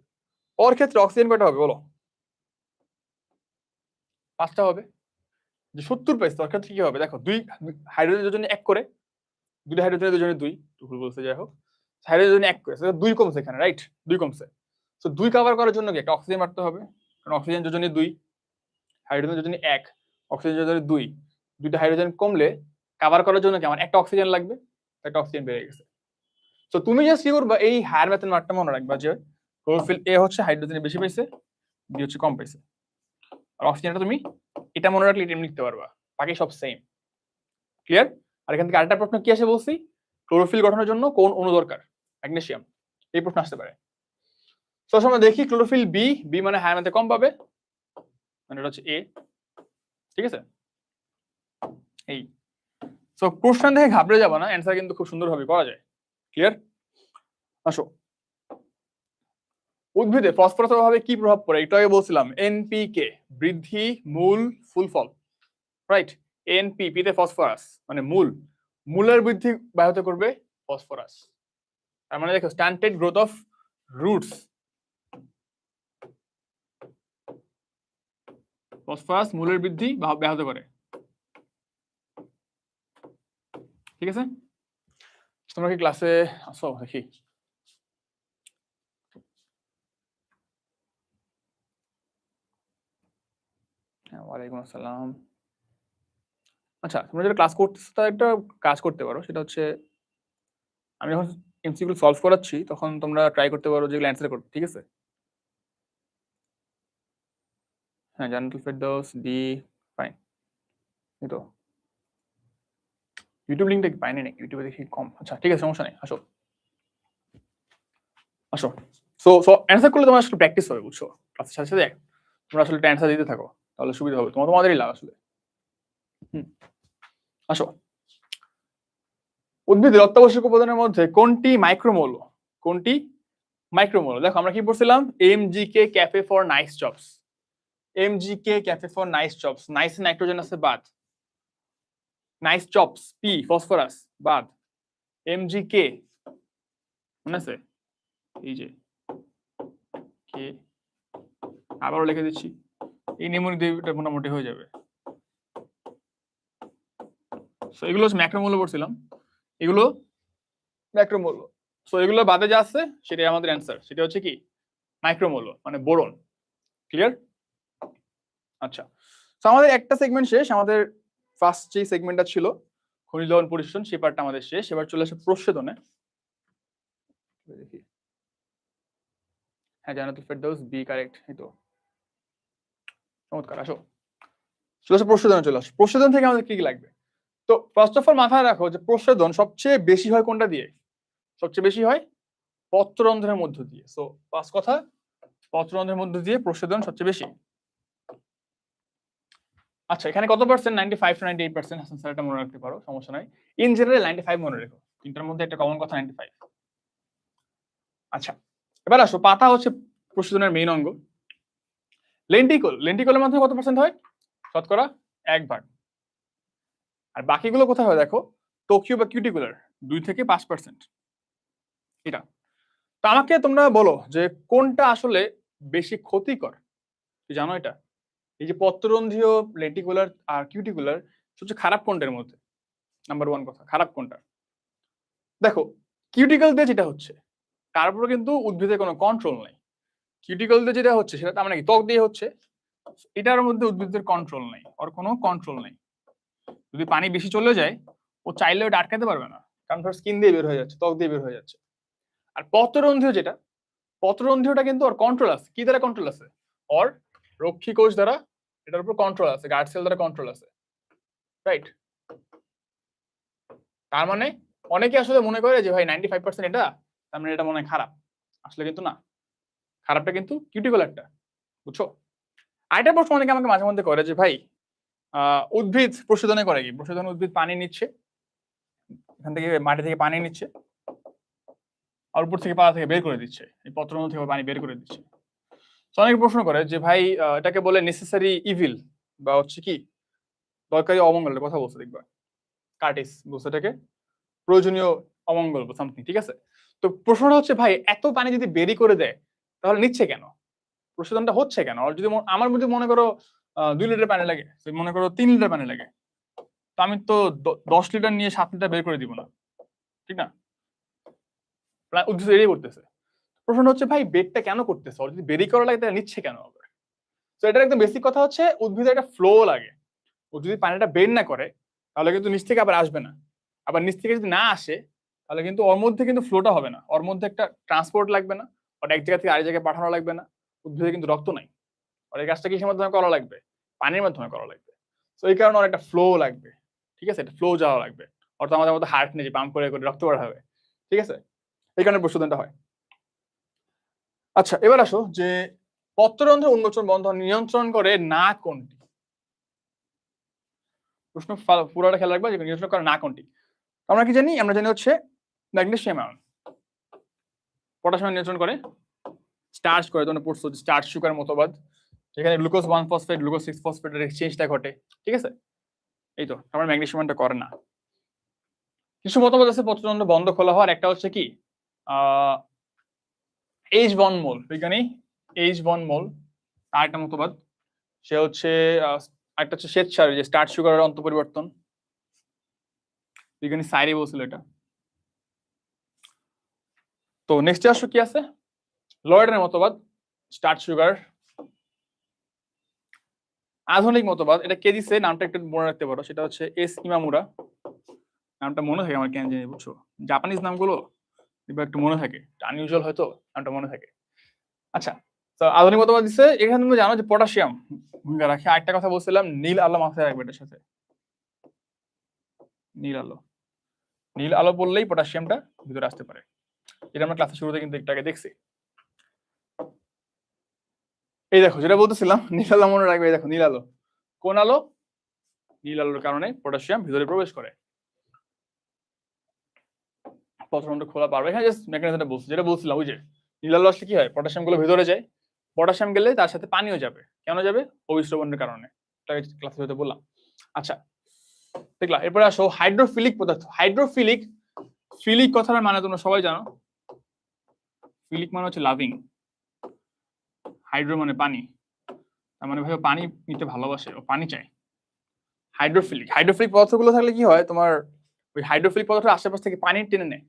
ওর ক্ষেত্রে অক্সিজেন কয়টা হবে বলো? 5টা হবে। যে 70 পাইছে ওর ক্ষেত্রে কি হবে দেখো, 2 হাইড্রোজেন যোজনী 1 করে, 2 হাইড্রোজেনের যোজনী 2, ভুল বলছে যাই হোক, হাইড্রোজেন যোজনী 1 করে, 2 কমছে এখানে, রাইট? 2 কমছে। সো 2 কভার করার জন্য কি একটা অক্সিজেন মারতে হবে, কারণ অক্সিজেন যোজনী 2, হাইড্রোজেন যোজনী 1, অক্সিজেন যোজনী 2, দুইটা হাইড্রোজেন কমলে কভার করার জন্য কি আমার একটা অক্সিজেন লাগবে, একটা অক্সিজেন বেড়ে গেছে। তো তুমি জাস্ট কি করবা, এই হায়ার মেথড মার্কটা মনে রাখবা যে ক্লোরোফিল এ হচ্ছে হাইড্রোজেন বেশি পাইছে, বি হচ্ছে কম পাইছে। আর অক্সিজেনটা তুমি এটা মনে রাখলে এটা লিখতে পারবা, বাকি সব সেম। ক্লিয়ার? আর এখান থেকে আরেকটা প্রশ্ন কি আসে বলছি, ক্লোরোফিল গঠনের জন্য কোন অণু দরকার? ম্যাগনেসিয়াম। এই প্রশ্ন আসতে পারে। তো আমরা দেখি ক্লোরোফিল বি, বি মানে হায়ার মেথডে কম পাবে, মানে এটা হচ্ছে এ। ঠিক আছে, এই সো প্রশ্ন দেখে ঘাবড়ে যাবা না, অ্যান্সার কিন্তু খুব সুন্দরভাবে করা যায়। ক্লিয়ার? আসো, উদ্ভিদে ফসফরাসের অভাবে কি প্রভাব পড়ে? একটু আগে বলছিলাম এনপিকে, বৃদ্ধি, মূল, ফুল ফল, রাইট? এনপি তে ফসফরাস মানে মূল, মূলের বৃদ্ধি ব্যাহত করবে ফসফরাস। তার মানে দেখো স্ট্যান্টেড গ্রোথ অফ রুটস, ফসফরাস মূলের বৃদ্ধি ব্যাহত করে। ঠিক আছে, তোমরা কি ক্লাসে আসো? দেখি ওয়ালাইকুম আসসালাম। আচ্ছা, তোমরা যেটা ক্লাস করতেছো তার একটা কাজ করতে পারো, সেটা হচ্ছে আমি যখন এমসিকিউ সলভ করাচ্ছি তখন তোমরা ট্রাই করতে পারো যেগুলো অ্যান্সার করতে। ঠিক আছে? হ্যাঁ, জান্নাতুল ফেরদৌস ডি, ফাইন। এই তো ইউটিউব লিঙ্কটা কি পাইনি নাকি? ইউটিউবে দেখি কম। আচ্ছা ঠিক আছে, সমস্যা নেই, আসো আসো। সো সো অ্যান্সার করলে তোমার আসলে প্র্যাকটিস হবে, বুঝছো? ক্লাসের সাথে সাথে তোমরা আসলে অ্যান্সার দিতে থাকো, তাহলে সুবিধা হবে, তোমাদেরই লাভ আসলে। আসো, উদ্ভিদের অত্যাবশ্যক উপাদানের মধ্যে কোনটি মাইক্রোমোল? কোনটি মাইক্রোমোল? দেখো আমরা কি পড়ছিলাম, MGK cafe for nice jobs, MGK cafe for nice jobs, nice nitrogen আছে বাদ, নাইস জবস পি ফসফরাস বাদ, এমজিকে মনে আছে, এই যে কে, আবারও লিখে দিচ্ছি, এই নিমোনি দিয়ে মোটামুটি হয়ে যাবে। সো এগুলো হচ্ছে ম্যাক্রোমোল পড়ছিলাম, এগুলো ম্যাক্রোমোল। সো এগুলো বাদে যা আছে সেটাই আমাদের অ্যান্সার, সেটা হচ্ছে কি মাইক্রোমোল মানে বোরন। ক্লিয়ার? আচ্ছা, তো আমাদের একটা সেগমেন্ট শেষ, আমাদের ফার্স্ট যে সেগমেন্টটা ছিল খনিজ লবণ পরিশোধন, সেই পার্টটা আমাদের শেষ। এবার চলে আসে প্রচ্ছেদনে। দেখি, হ্যাঁ জান্নাতুল ফেরদৌস বি কারেক্ট, এই তো চমৎকার। আসো, চলে আসো প্রচ্ছেদনে, চলে আসো। প্রচ্ছেদন থেকে আমাদের কি কি লাগবে? তো ফার্স্ট অফ অল মাথায় রাখো যে প্রচ্ছেদন সবচেয়ে বেশি হয় কোনটা দিয়ে? সবচেয়ে বেশি হয় পত্ররন্ধ্রের মধ্য দিয়ে। সো ফার্স্ট কথা, পত্ররন্ধ্রের মধ্য দিয়ে প্রচ্ছেদন সবচেয়ে বেশি। আচ্ছা, এখানে কত পার্সেন্ট? 95 টু 98%। হাসান স্যার এটা মনে রাখতে পারো, সমস্যা নাই। ইন জেনারেল 95 মনে রেখো, তিনটার মধ্যে একটা কমন কথা 95। আচ্ছা, এবার আসো, পাতা হচ্ছে প্রচ্ছেদনের মেইন অঙ্গ। লেন্টিকল, লেন্টিকলের মধ্যে কত পার্সেন্ট হয়? শতকরা 1 ভাগ। আর বাকিগুলো কোথায় হয় দেখো, টোকিও বা কিউটিকুলার 2 থেকে 5%। এটা তো আমাকে তোমরা বলো যে কোনটা আসলে বেশি ক্ষতিকর, তুই জানো এটা? এই যে পত্ররন্ধ্রীয়, লেন্টিকুলার আর কিউটিকুলার, সবচেয়ে খারাপ কোনটার মধ্যে? নাম্বার 1 কথা, খারাপ কোনটা? দেখো কিউটিকল দিয়ে যেটা হচ্ছে তার উপরে কিন্তু উদ্ভিদের কোনো কন্ট্রোল নাই। কিউটিকল দিয়ে যেটা হচ্ছে সেটা তার মানে কি ত্বক দিয়ে হচ্ছে, এটার মধ্যে উদ্ভিদের কন্ট্রোল নাই, ওর কোনো কন্ট্রোল নাই। যদি পানি বেশি চলে যায় ও চাইলেও এটা আটকাতে পারবে না, কারণ ধর স্কিন দিয়ে বের হয়ে যাচ্ছে, ত্বক দিয়ে বের হয়ে যাচ্ছে। আর পত্ররন্ধ্রীয় যেটা, পত্ররন্ধ্রীয়টা কিন্তু ওর কন্ট্রোল আছে। কি দ্বারা কন্ট্রোল আছে? ওর রক্ষী কোষ দ্বারা এটার উপর কন্ট্রোল আছে, গার্ড সেল দ্বারা কন্ট্রোল আছে, রাইট? তার মানে অনেকে আসলে মনে করে যে ভাই 95% এটা, তার মানে এটা মনে হয় খারাপ। আসলে কিন্তু না, খারাপটা কিন্তু কিউটিকুলারটা, বুঝছো? আরেকটা প্রশ্ন অনেকে আমাকে মাঝে মধ্যে করে যে ভাই উদ্ভিদ প্রশোধনে করে কি? প্রশোধন উদ্ভিদ পানি নিচ্ছে, এখান থেকে মাটি থেকে পানি নিচ্ছে, আর উপর থেকে পাতা থেকে বের করে দিচ্ছে, এই পত্ররন্ধ্র থেকে পানি বের করে দিচ্ছে। তো অনেকে প্রশ্ন করে যে ভাই এটাকে বলে নেসেসারি ইভিল, বা হচ্ছে কি দরকারি অমঙ্গলের কথা বলছে দেখবা। কার্টিস বলছে এটাকে, প্রয়োজনীয় অমঙ্গল সামথিং, ঠিক আছে। তো প্রশ্নটা হচ্ছে ভাই এত পানি যদি বেরি করে দেয় তাহলে নিচ্ছে কেন, প্রশোধনটা হচ্ছে কেন? আর যদি আমার মধ্যে মনে করো 2 লিটার পানি লাগে, মনে করো 3 লিটার পানি লাগে, তো আমি তো 10 লিটার নিয়ে 7 লিটার বের করে দিব না, ঠিক না? উদ্ভিদ এটাই করতেছে। প্রশ্ন হচ্ছে ভাই বেরটা কেন করতেছে, আর যদি বেরি করা লাগে তাহলে নিচ্ছে কেন আবার? তো এটার একদম বেসিক কথা হচ্ছে উদ্ভিদের একটা ফ্লো লাগে। ও যদি পানিটা বের না করে তাহলে কিন্তু নিচ থেকে আবার আসবে না। আবার নিচ থেকে যদি না আসে তাহলে কিন্তু ওর মধ্যে কিন্তু ফ্লোটা হবে না, ওর মধ্যে একটা ট্রান্সপোর্ট লাগবে না, ওর এক জায়গা থেকে আরেক জায়গায় পাঠানো লাগবে না। উদ্ভিদে কিন্তু রক্ত নাই, আর এই কাজটা কিসের মাধ্যমে করা লাগবে? পানির মাধ্যমে করা লাগবে। তো এই কারণে ওর একটা ফ্লো লাগবে, ঠিক আছে, একটা ফ্লো যাওয়া লাগবে। অর্থাৎ আমাদের মধ্যে হার্ট নেই যে পাম্প করে করে রক্ত বের হবে, ঠিক আছে, এই কারণে প্রশোধনটা হয়। আচ্ছা এবার আসো যে পত্ররন্ধ্রের উন্মোচন বন্ধন নিয়ন্ত্রণ করে না কোনটি? প্রশ্ন পুরোটা খেয়াল রাখবা যে নিয়ন্ত্রণ করে না কোনটি। আমরা কি জানি? আমরা জানি হচ্ছে ম্যাগনেসিয়াম আয়ন। পটাশিয়াম নিয়ন্ত্রণ করে, স্টার্চ করে, তোমরা পড়ছো স্টার্চ সুগার মতবাদ, যেখানে গ্লুকোজ 1 ফসফেট গ্লুকোজ 6 ফসফেটের এক্সচেঞ্জটা ঘটে, ঠিক আছে। এই তো আমরা ম্যাগনেসিয়াম আয়নটা করে না। কিছু মতবাদ আছে পত্ররন্ধ্র বন্ধ খোলা হওয়ার, একটা হচ্ছে কি এইচ বন মোল, বিজ্ঞানী এইচ বন মোল আর একটা মতবাদ, সে হচ্ছে একটা হচ্ছে শ্বেতসার, যে স্টার্চ সুগারের অন্তঃপরিবর্তন, বিজ্ঞানী সাইরি বলছিল এটা। তো নেক্সট আসো কি আছে, লয়েডের মতবাদ, স্টার্চ সুগার। আধুনিক মতবাদ, এটা কে দিছে নামটা একটু মনে রাখতে পারো, সেটা হচ্ছে এস ইমামুরা। নামটা মনে থাকে আমার, কেন জানি, বুঝছো, জাপানিজ নামগুলো এবার একটু মনে থাকে, আনইউজুয়াল হয়তো নামটা মনে থাকে। আচ্ছা, তো আধুনিক মতবাদ দিচ্ছে, এখানে তুমি জানো যে পটাশিয়াম ভূমিকা রাখে। আরেকটা কথা বলছিলাম, নীল আলো মাথায় রাখবে এটার সাথে, নীল আলো, নীল আলো বললেই পটাশিয়ামটা ভিতরে আসতে পারে। এটা আমরা ক্লাসের শুরুতে কিন্তু একটু আগে দেখছি। এই দেখো যেটা বলতেছিলাম, নীল আলো মনে রাখবে, এই দেখো নীল আলো, কোন আলো? নীল আলোর কারণে পটাশিয়াম ভিতরে প্রবেশ করে, পত্ররন্ধ্র খোলা পারবে। এখানে জাস্ট মেকানিজমটা বলছি, যেটা বলছিলাম, ওই যে নীল আলো আসলে কি হয়, পটাশিয়াম গুলো ভিতরে যায়, পটাশিয়াম গেলে তার সাথে পানিও যাবে। কেন যাবে? অবিশ্রবণের কারণে, ক্লাসে হয়তো বললাম। আচ্ছা দেখলা, এরপরে আসো হাইড্রোফিলিক পদার্থ। হাইড্রোফিলিক, ফিলিক কথাটার মানে তোমরা সবাই জানো, ফিলিক মানে হচ্ছে লাভিং, হাইড্রো মানে পানি, তার মানে ভাই পানি নিতে ভালোবাসে, ও পানি চায়। হাইড্রোফিলিক, হাইড্রোফিলিক পদার্থগুলো থাকলে কি হয়, তোমার ওই হাইড্রোফিলিক পদার্থের আশেপাশ থেকে পানি টেনে নেয়,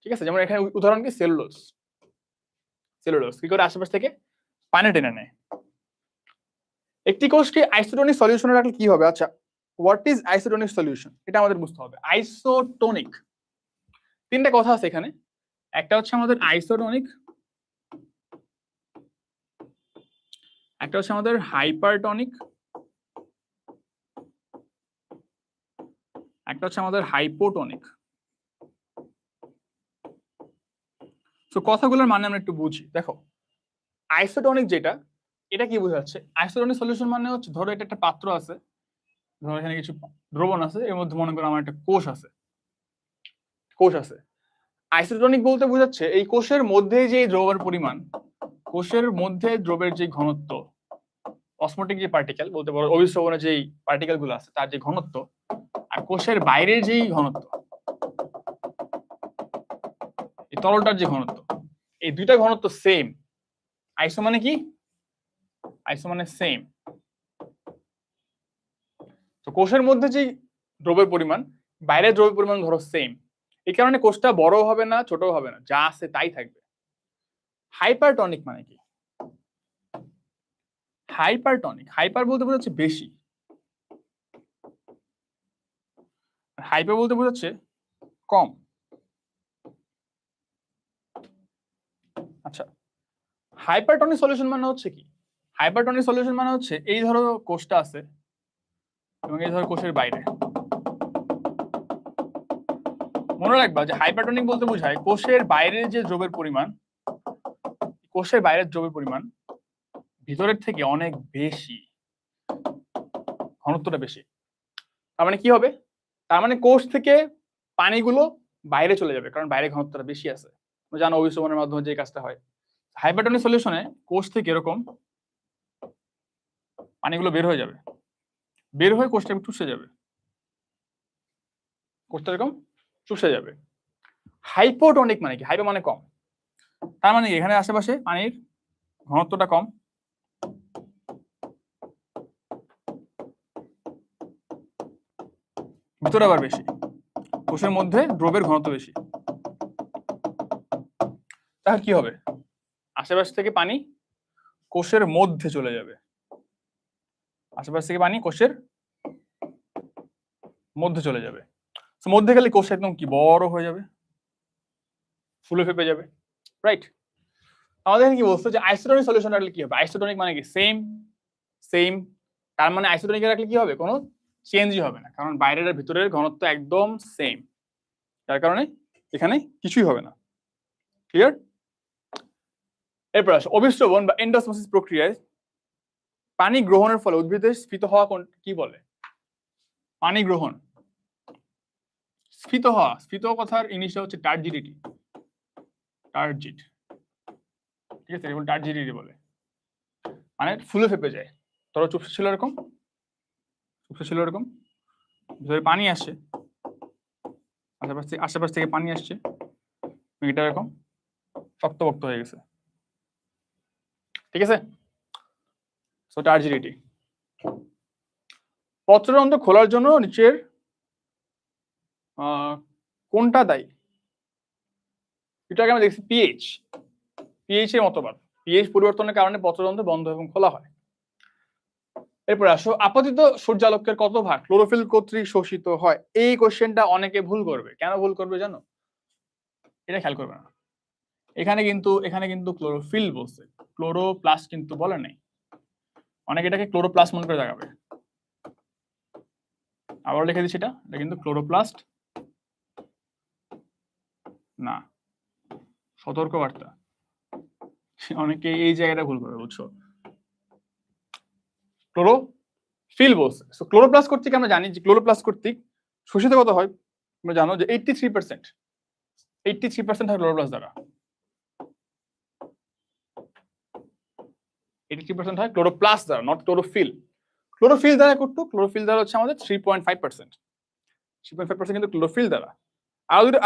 ঠিক আছে। যেমন এখানে উদাহরণ কি, সেলুলোজ, সেলুলোজ কি করে আশেপাশ থেকে পানি টেনে নেয়। একটি কোষকে আইসোটোনিক সলিউশনে রাখলে কি হবে? আচ্ছা, হোয়াট ইজ আইসোটোনিক সলিউশন, এটা আমাদের বুঝতে হবে। আইসোটোনিক, তিনটা কথা আছে এখানে, একটা হচ্ছে আমাদের আইসোটোনিক, একটা হচ্ছে আমাদের হাইপারটনিক, একটা হচ্ছে আমাদের হাইপোটনিক। তো কথাগুলোর মানে আমরা একটু বুঝি। দেখো আইসোটোনিক যেটা, এটা কি বোঝাচ্ছে? আইসোটোনিক সলিউশন মানে হচ্ছে, ধরো এটা একটা পাত্র আছে, ধরো এখানে কিছু দ্রবণ আছে, এর মধ্যে মনে করো আমার একটা কোষ আছে, কোষ আছে। আইসোটোনিক বলতে বোঝাচ্ছে এই কোষের মধ্যে যে দ্রবের পরিমাণ, কোষের মধ্যে দ্রবের যে ঘনত্ব, অসমোটিক যে পার্টিকেল বলতে পারো, অবিশ্রবণের যে পার্টিকেল গুলো আছে তার যে ঘনত্ব, আর কোষের বাইরের যেই ঘনত্ব, এই তরলটার যে ঘনত্ব, এই দুইটা ঘনত্ব সেম। আইসো মানে কি? আইসো মানে সেম। তো কোষের মধ্যে যে দ্রবের পরিমাণ, বাইরের দ্রবের পরিমাণ ধরো সেম, এই কারণে কোষটা বড় হবে না, ছোট হবে না, যা আছে তাই থাকবে। হাইপারটনিক মানে কি? হাইপারটনিক, হাইপার বলতে বোঝাচ্ছে বেশি, হাইপার বলতে বোঝাচ্ছে কম। আচ্ছা, হাইপারটনিক সলিউশন মানে হচ্ছে কি? হাইপারটনিক সলিউশন মানে হচ্ছে, এই ধরো কোষটা আছে এবং এই ধরো কোষের বাইরে, মনে রাখবা যে হাইপারটনিক বলতে বোঝায় কোষের বাইরের যে দ্রবের পরিমাণ, কোষের বাইরের দ্রবের পরিমাণ ভিতরের থেকে অনেক বেশি, ঘনত্বটা বেশি। তার মানে কি হবে? তার মানে কোষ থেকে পানিগুলো বাইরে চলে যাবে, কারণ বাইরে ঘনত্বটা বেশি আছে। জানো অভিশ্রবণের মাধ্যমে যে কাজটা হয়। হাইপারটনিক সলিউশনে কোষ থেকে এরকম পানিগুলো বের হয়ে যাবে, বের হয়ে কোষটা চুষে যাবে। কোষটা এরকম চুষে যাবে। হাইপোটনিক মানে কি? হাইপো মানে কম, তার মানে এখানে আশেপাশে পানির ঘনত্বটা কম, ভিতরে আবার বেশি, কোষের মধ্যে দ্রবের ঘনত্ব বেশি। তাহলে কি হবে? আশেপাশ থেকে পানি কোষের মধ্যে চলে যাবে, আশেপাশ থেকে পানি কোষের মধ্যে চলে যাবে। মধ্যে গেলে কোষ একদম কি বড় হয়ে যাবে, ফুলে ফেপে যাবে, রাইট? আমাদের কি বলছো যে আইসোটনিক সলিউশন রাখলে কি হবে? আইসোটনিক মানে কি? সেম সেম, তার মানে আইসোটনিক রাখলে কি হবে? কোনো চেঞ্জই হবে না, কারণ বাইরের আর ভিতরের ঘনত্ব একদম সেম, যার কারণে এখানে কিছুই হবে না। ক্লিয়ার? এরপর আসো অভিস্রবণ বা এন্ডোসমোসিস প্রক্রিয়ায় পানি গ্রহণের ফলে উদ্ভিদের স্ফীত হওয়া কি বলে? পানি গ্রহণ, স্ফীত হওয়া, স্ফীত কথার ইংলিশটা হচ্ছে টার্জিডিটি, টার্জিড, ঠিক আছে? এগুলো টার্জিডিটি বলে, মানে ফুলে ফেপে যায়। ধরো চুপসে ছিল এরকম, চুপসে ছিল এরকম, ভিতরে পানি আসছে, আশেপাশ থেকে পানি আসছে, এটা এরকম শক্তপোক্ত হয়ে গেছে, ঠিক আছে? সো টার্জিডিটি। পত্ররন্ধ্র খোলার জন্য নিচের কোনটা দায়ী? এটাকে আমরা দেখছি পিএইচ, পিএইচ এর মতবাদ, পিএইচ পরিবর্তনের কারণে পত্ররন্ধ্র বন্ধ এবং খোলা হয়। এরপর আসো আপতিত সূর্যালোকের কত ভাগ ক্লোরোফিল কর্তৃক শোষিত হয়? এই কোশ্চেনটা অনেকে ভুল করবে। কেন ভুল করবে জানো? এটা খেয়াল করবে না, এখানে কিন্তু ক্লোরোফিল বলছে, ক্লোরোপ্লাস্ট কিন্তু বলে নাই। অনেকে এটাকে ক্লোরোপ্লাস্ট মনে করে দেখাবে। আবার লিখে দিচ্ছি, এটা কিন্তু ক্লোরোপ্লাস্ট না, সতর্ক বার্তা। অনেকে এই জায়গাটা ভুল করবে, বুঝছো? ক্লোরোফিল বলছে। সো ক্লোরোপ্লাস্ট কর্তৃক আমরা জানি যে ক্লোরোপ্লাস্ট কর্তৃক শোষিত কত হয়? তোমরা জানো যে 83% হয় ক্লোরোপ্লাস্ট দ্বারা, 83% হয় ক্লোরোপ্লাস্ট দ্বারা, নট ক্লোরোফিল। ক্লোরোফিল দ্বারা কতটুকু? ক্লোরোফিল দ্বারা হচ্ছে আমাদের 3.5%, 3.5% কিন্তু ক্লোরোফিল দ্বারা।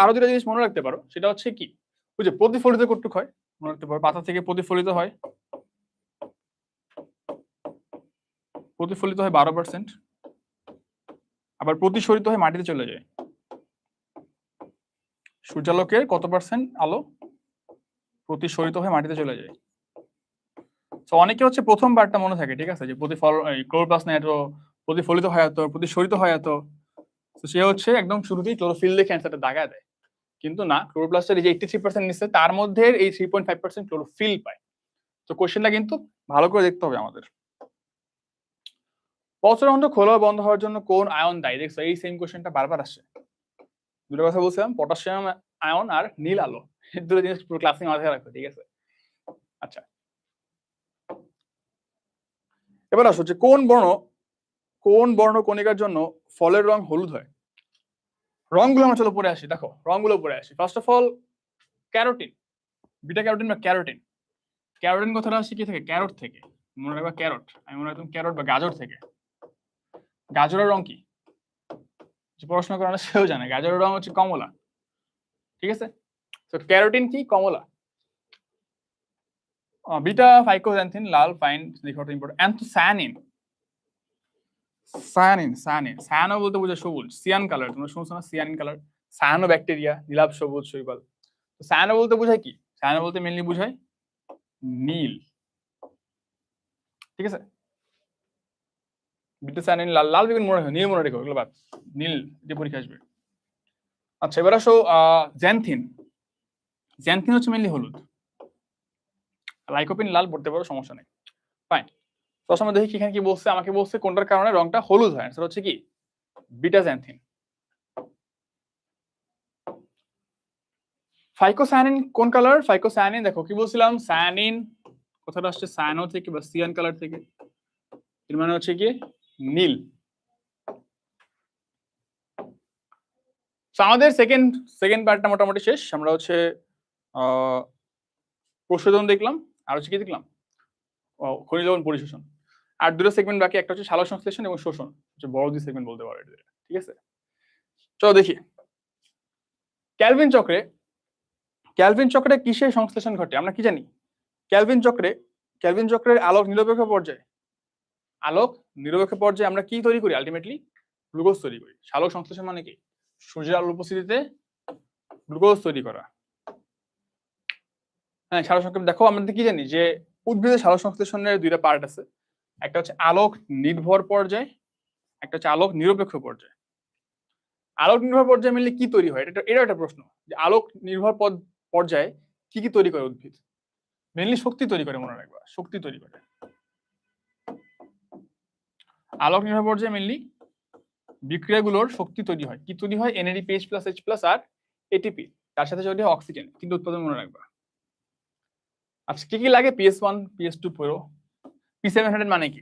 আরো দুটো জিনিস মনে রাখতে পারো, সেটা হচ্ছে কি, ওই যে প্রতিফলিত কতটুকু হয় মনে রাখতে পারো, পাতা থেকে প্রতিফলিত হয় 12%, আবার প্রতিসরিত হয় মাটিতে চলে যায়। সূর্যালোকের কত পার্সেন্ট আলো প্রতিসরিত হয়ে মাটিতে চলে যায়? তো অনেকে হচ্ছে প্রথম বারটা মনে থাকে, ঠিক আছে, যে ক্লোরোপ্লাস্ট না এত, প্রতিফলিত হয় এত, প্রতিসরিত হয় এত, তো সে হচ্ছে একদম শুরুতেই ক্লোরোফিল দেখে অ্যান্সারটা দাগায় দেয়। কিন্তু না, ক্লোরোপ্লাস্টের এই যে 83% নিচ্ছে, তার মধ্যে এই 3.5% ক্লোরোফিল পায়। তো কোশ্চেনটা কিন্তু ভালো করে দেখতে হবে আমাদের। পত্ররন্ধ্র খোলা বন্ধ হওয়ার জন্য কোন আয়ন দায়ী? দেখছো এই সেম কোশ্চেনটা বারবার আসে। দুটো কথা বলছিলাম, পটাশিয়াম আয়ন আর নীল আলো, দুটো জিনিস পুরো ক্লাসে মাথায় রাখো, ঠিক আছে? আচ্ছা, এবার আসো যে কোন বর্ণ কণিকার জন্য ফলের রং হলুদ হয়? রংগুলো আমরা চলো পরে আসি, দেখো রংগুলো পরে আসি। First of all carotene, beta carotene বা ক্যারোটিন। ক্যারোটিন কথাটা আসছে কি থেকে? ক্যারট থেকে, মনে রাখবা ক্যারট, আমি মনে রাখতাম ক্যারট বা গাজর থেকে। গাজরের রং কি? যে পড়াশোনা করানো সেও জানে, গাজরের রং হচ্ছে কমলা, ঠিক আছে? তো ক্যারোটিন কি? কমলা। বিটা ফাইকোজ্যান্থিন লাল, ফাইন লিখাটা ইম্পর্টেন্ট। অ্যান্থোসায়ানিন, সায়ানো বলতে বোঝায় সবুজ, সিয়ান কালার, তোমরা শুনছো না সিয়ানিন কালার? সায়ানো ব্যাকটেরিয়া, নীলাভ সবুজ শৈবাল। সায়ানো বলতে বোঝায় কি? সায়ানো বলতে মেইনলি বোঝায় নীল, ঠিক আছে? বিটা সায়ানিন লাল, লাল বেগুন মনে হয়, নীল মনে রেখো, এগুলো বাদ, নীল যে পরীক্ষা আসবে। আচ্ছা, এবার আসো জ্যান্থিন। জ্যান্থিন হচ্ছে মেইনলি হলুদ, লাইকোপিন লাল পড়তে পারো, সমস্যা নেই, ফাইন। তো আমরা দেখি এখানে কি বলছে, আমাকে বলছে কোনটার কারণে রংটা হলুদ হয়, সেটা হচ্ছে কি বিটা জ্যান্থিন। ফাইকোসায়ানিন কোন কালার? ফাইকোসায়ানিন দেখো কি বলছিলাম, সায়ানিন কথাটা আসছে সায়ানো থেকে বা সিয়ান কালার থেকে, এর মানে হচ্ছে কি নীল। আমাদের সেকেন্ড পার্টটা মোটামুটি শেষ। আমরা হচ্ছে প্রশোধন দেখলাম, আর হচ্ছে কি দেখলাম, খনিজ লবণ পরিশোষণ। আর দুটো সেগমেন্ট বাকি, একটা হচ্ছে সালোক সংশ্লেষণ এবং শোষণ, হচ্ছে বড় দুই সেগমেন্ট বলতে পারো, ঠিক আছে? চলো দেখি। ক্যালভিন চক্রে কিসের সংশ্লেষণ ঘটে আমরা কি জানি? ক্যালভিন চক্রের আলোক নিরপেক্ষ পর্যায়ে আমরা কি তৈরি করি? আলটিমেটলি গ্লুকোজ তৈরি করি। সালোক সংশ্লেষণ মানে কি? সূর্যের আলোর উপস্থিতিতে গ্লুকোজ তৈরি করা। হ্যাঁ, সালোক সংশ্লেষণ দেখো আমরা কি জানি যে উদ্ভিদের সালোক সংশ্লেষণের দুইটা পার্ট আছে, একটা হচ্ছে আলোক নির্ভর পর্যায়, একটা হচ্ছে আলোক নিরপেক্ষ পর্যায়। আলোক নির্ভর পর্যায়ে মিললে কি তৈরি হয়? এটা একটা প্রশ্ন যে আলোক নির্ভর পর্যায়ে কি কি তৈরি করে উদ্ভিদ? মেনলি শক্তি তৈরি করে, মনে রাখবা, শক্তি তৈরি করে। আলোক নির্ভর পর্যায়ে মেনলি বিক্রিয়াগুলোর শক্তি তৈরি হয়। কি তৈরি হয়? NADPH+H+ আর ATP, তার সাথে তৈরি হয় অক্সিজেন, কিন্তু উৎপাদন মনে রাখবা। আচ্ছা, কি কি লাগে? PS1 PS2 পড়ো। P700 মানে কি?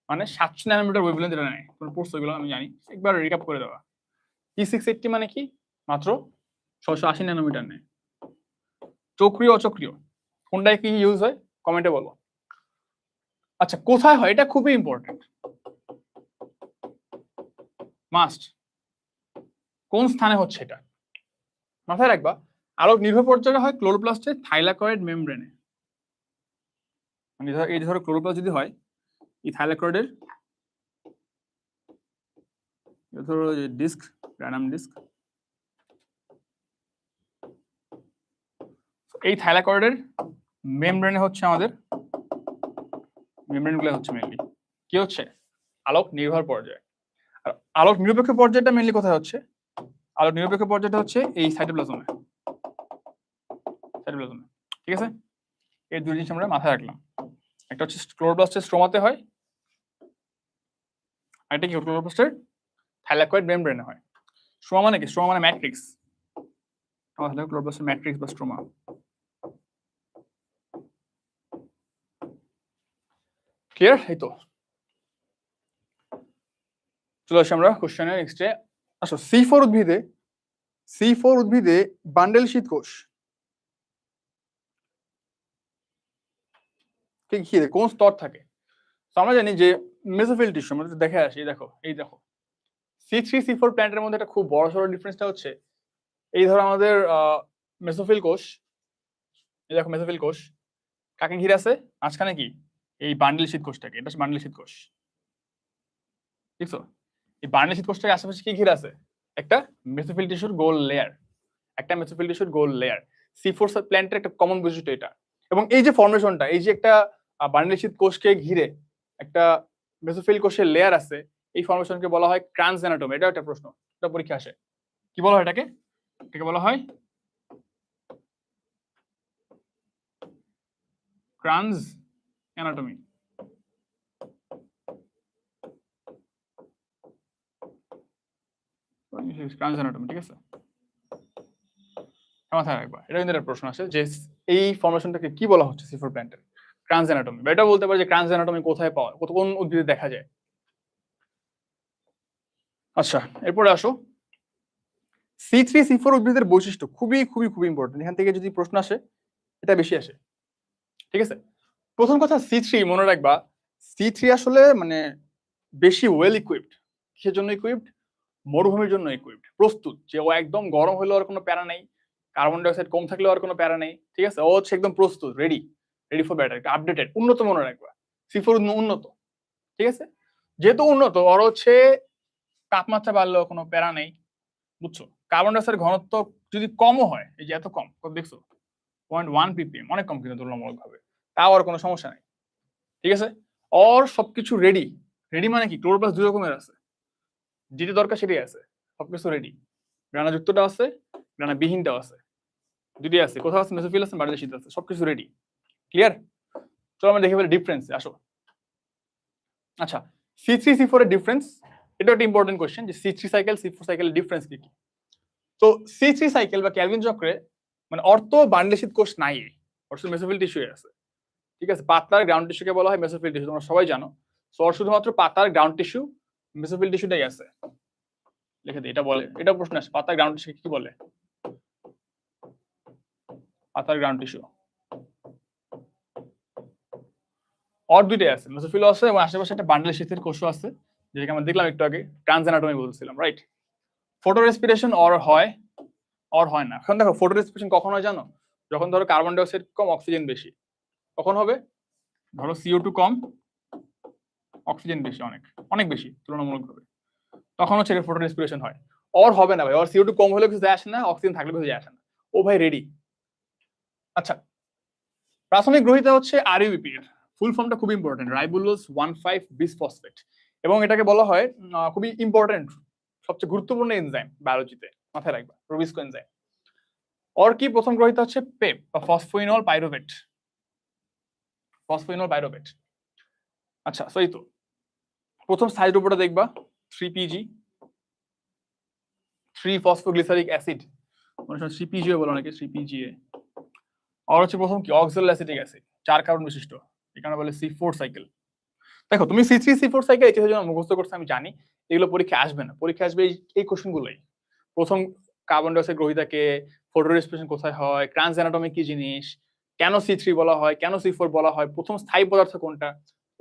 মানে 700 ন্যানোমিটার ওয়েভলেন্থ, যেটা নেয় তোমরা পড়ছো, এগুলো আমি জানি, একবার রিক্যাপ করে দেওয়া। P680 মানে কি? মাত্র 680 ন্যানোমিটার নেয়। চক্রীয় অচক্রীয় কোনটায় কি ইউজ হয় কমেন্টে বলো। আচ্ছা, কোথায় হয়? এটা খুবই ইম্পর্টেন্ট, মাস্ট। কোন স্থানে হচ্ছে এটা মাথায় রাখবা। আলোক নির্ভর পর্যায়ে হয় ক্লোরোপ্লাস্টের থাইলাকয়েড মেমব্রেনে। মানে এই ধরো ক্লোরোপ্লাস্ট যদি হয় এই থাইলাকয়েডের ধরো ডিস্ক, র্যান্ডম ডিস্ক, এই থাইলাকয়েডের মেমব্রেনে হচ্ছে আমাদের মেমব্রেনগুলো হচ্ছে মেনলি কি হচ্ছে আলোক নির্ভর পর্যায়ে। আর আলোক নিরপেক্ষ পর্যায়টা মেনলি কোথায় হচ্ছে? আলোক নিরপেক্ষ পর্যায়টা হচ্ছে এই সাইটোপ্লাজমে। ঠিক আছে, এই দুই জিনিস আমরা মাথায় রাখলাম। একটা হচ্ছে ক্লোরোপ্লাস্টের স্ট্রোমাতে হয়, আর এটা কি ক্লোরোপ্লাস্টের থাইলাকয়েড মেমব্রেনে হয়। স্ট্রোমা মানে কি? স্ট্রোমা মানে ম্যাট্রিক্স। আমাদের ক্লোরোপ্লাস্টের ম্যাট্রিক্স বা স্ট্রোমা। ক্লিয়ার? এই তো চলে আসি আমরা কোশ্চেনের নেক্সটে। আসো, C4 উদ্ভিদে বান্ডেল শীত কোষ কি কোন স্তর থাকে? তো আমরা জানি যে মেসোফিল টিস্যু, আমরা দেখে আসি। এই দেখো C3 C4 প্ল্যান্টের মধ্যে একটা খুব বড় সড়ো ডিফারেন্সটা হচ্ছে এই ধরো আমাদের মেসোফিল কোষ, এই দেখো মেসোফিল কোষ কাকে ঘিরে আছে? মাঝখানে কি এই বান্ডেল শীত কোষটাকে, এটা হচ্ছে বান্ডেল শীত কোষ। দেখছো এই বান্ডেল শীত কোষটাকে আশেপাশে কি ঘিরে আছে? একটা মেসোফিল টিস্যুর গোল লেয়ার, C4 প্ল্যান্টের একটা কমন বৈশিষ্ট্য এটা। এবং এই যে ফর্মেশনটা, এই যে একটা বান্ডেল শীত কোষকে ঘিরে একটা মেসোফিল কোষের লেয়ার আছে, এই ফর্মেশনকে বলা হয় ক্রান্স অ্যানাটমি। এটা একটা প্রশ্ন, এটা পরীক্ষা আসে। কি বলা হয় এটাকে? এটাকে বলা হয় ক্রান্স অ্যানাটমি। ক্রান্স অ্যানাটমি, ঠিক আছে, মাথায় রাখবা। এটা কিন্তু একটা প্রশ্ন আসে যে এই ফর্মেশনটাকে কি বলা হচ্ছে C4 প্ল্যান্টের? ক্রান্স অ্যানাটমি। বা এটা বলতে পারে যে ক্রান্স অ্যানাটমি কোথায় পাওয়া, কোন উদ্ভিদে দেখা যায়। আচ্ছা, এরপরে আসো C3 C4 উদ্ভিদের বৈশিষ্ট্য খুবই খুবই খুবই ইম্পর্টেন্ট। এখান থেকে যদি প্রশ্ন আসে এটা বেশি আসে, ঠিক আছে। প্রথম কথা, C3 মনে রাখবা, C3 আসলে মানে বেশি ওয়েল ইকুইপড। কিসের জন্য ইকুইপড? মরুভূমির জন্য ইকুইপড, প্রস্তুত। যে ও একদম গরম হলেও আর কোনো প্যারা নেই, কার্বন ডাইঅক্সাইড কম থাকলেও আর কোনো প্যারা নেই, ঠিক আছে। ও হচ্ছে একদম প্রস্তুত, রেডি ফর ব্যাটার, আপডেটেড, উন্নত মনে রাখবা। C4 উন্নত, ঠিক আছে। যেহেতু উন্নত, ওর হচ্ছে তাপমাত্রা বাড়লেও কোনো প্যারা নেই, বুঝছো। কার্বন ডাইঅক্সাইড ঘনত্ব যদি কমও হয়, এই যে এত কম, দেখছো 0.1 ppm, অনেক কম কিন্তু তুলনামূলক ভাবে, তাও আর কোনো সমস্যা নেই, ঠিক আছে। ওর সবকিছু রেডি। মানে কি? ক্লোরোপ্লাস্ট দুই রকমের আছে, যেটা দরকার সেটাই আছে, সবকিছু রেডি। গ্রানাযুক্তটা আছে, গ্রানা বিহীনটাও আছে, দুটোই আছে। কোথাও আছে মেসোফিল আছে, বাড়িতে শীত আছে, সবকিছু রেডি। ক্লিয়ার? চলো আমরা দেখে ফেলি ডিফারেন্স। আসো, আচ্ছা, C3 C4 এর ডিফারেন্স, এটা একটা ইম্পর্টেন্ট কোশ্চেন যে C3 সাইকেল C4 সাইকেলের ডিফারেন্স কি কি। তো C3 সাইকেল বা ক্যালভিন চক্রে মানে অর্থ বান্ডেল শীত কোষ নাই, অর্থ মেসোফিল টিস্যু আছে, ঠিক আছে। পাতার গ্রাউন্ড টিস্যুকে বলা হয় মেসোফিল টিস্যু, তোমরা সবাই জানো। সো শুধুমাত্র পাতার গ্রাউন্ড টিস্যু, মেসোফিল টিস্যুটাই আছে। লিখে দিই, এটা বলে, এটা প্রশ্ন আসে, পাতার গ্রাউন্ড টিস্যু কি বলে? পাতার গ্রাউন্ড টিস্যু অর দুইটাই আছে, মেসোফিল আছে এবং আশেপাশে একটা বান্ডেল শীতের কোষও আছে, যেটাকে আমরা দেখলাম একটু আগে, ট্রান্স অ্যানাটমি বলছিলাম, রাইট। ফটো রেসপিরেশন অর হয় অর হয় না। এখন দেখো ফটো রেসপিরেশন কখন হয় জানো? যখন ধরো কার্বন ডাই অক্সাইড কম অক্সিজেন বেশি, কখন হবে? ধরো CO2 কম অক্সিজেন বেশি, অনেক অনেক বেশি তুলনামূলকভাবে, তখন হচ্ছে ফটো রেসপিরেশন হয়। অর হবে না ভাই, অর CO2 কম হলে কিছু যায় আসে না, অক্সিজেন থাকলে কিছু যায় আসে না। ও ভাই রেডি। আচ্ছা, প্রাথমিক গ্রহিতা হচ্ছে RUBP এর ফুল ফর্মটা খুব ইম্পর্টেন্ট, রাইবোলোজ 1,5 বিসফসফেট, এবং এটাকে বলা হয় খুবই ইম্পর্টেন্ট, সবচেয়ে গুরুত্বপূর্ণ এনজাইম বায়োলজিতে, মাথায় রাখবা, রুবিস্কো এনজাইম। ওর কি প্রথম গ্রহিতা হচ্ছে পেপ বা ফসফোইনল পাইরুভেট, ফসফোইনল পাইরুভেট। আচ্ছা, সো এই তো প্রথম সাইড উপরটা দেখবা 3PG, 3 ফসফোগ্লিসারিক অ্যাসিড, মানে 3PG বলে অনেকে 3PGA। আর হচ্ছে প্রথম কি অক্সাল অ্যাসিটিক অ্যাসিড, 4 কার্বন বিশিষ্ট, এখানে বলে C4 সাইকেল। দেখো তুমি C3 C4 সাইকেল এটা জন্য মুখস্থ করছো আমি জানি, এগুলো পরীক্ষা আসবে না, পরীক্ষা আসবে এই কোশ্চেন গুলোই। প্রথম carbon die oxide গ্রহিতাকে, photo respiration কোথায় হয়, ট্রান্স অ্যানাটমি কি জিনিস, কেন C3 বলা হয়, কেন C4 বলা হয়, প্রথম স্থায়ী পদার্থ কোনটা,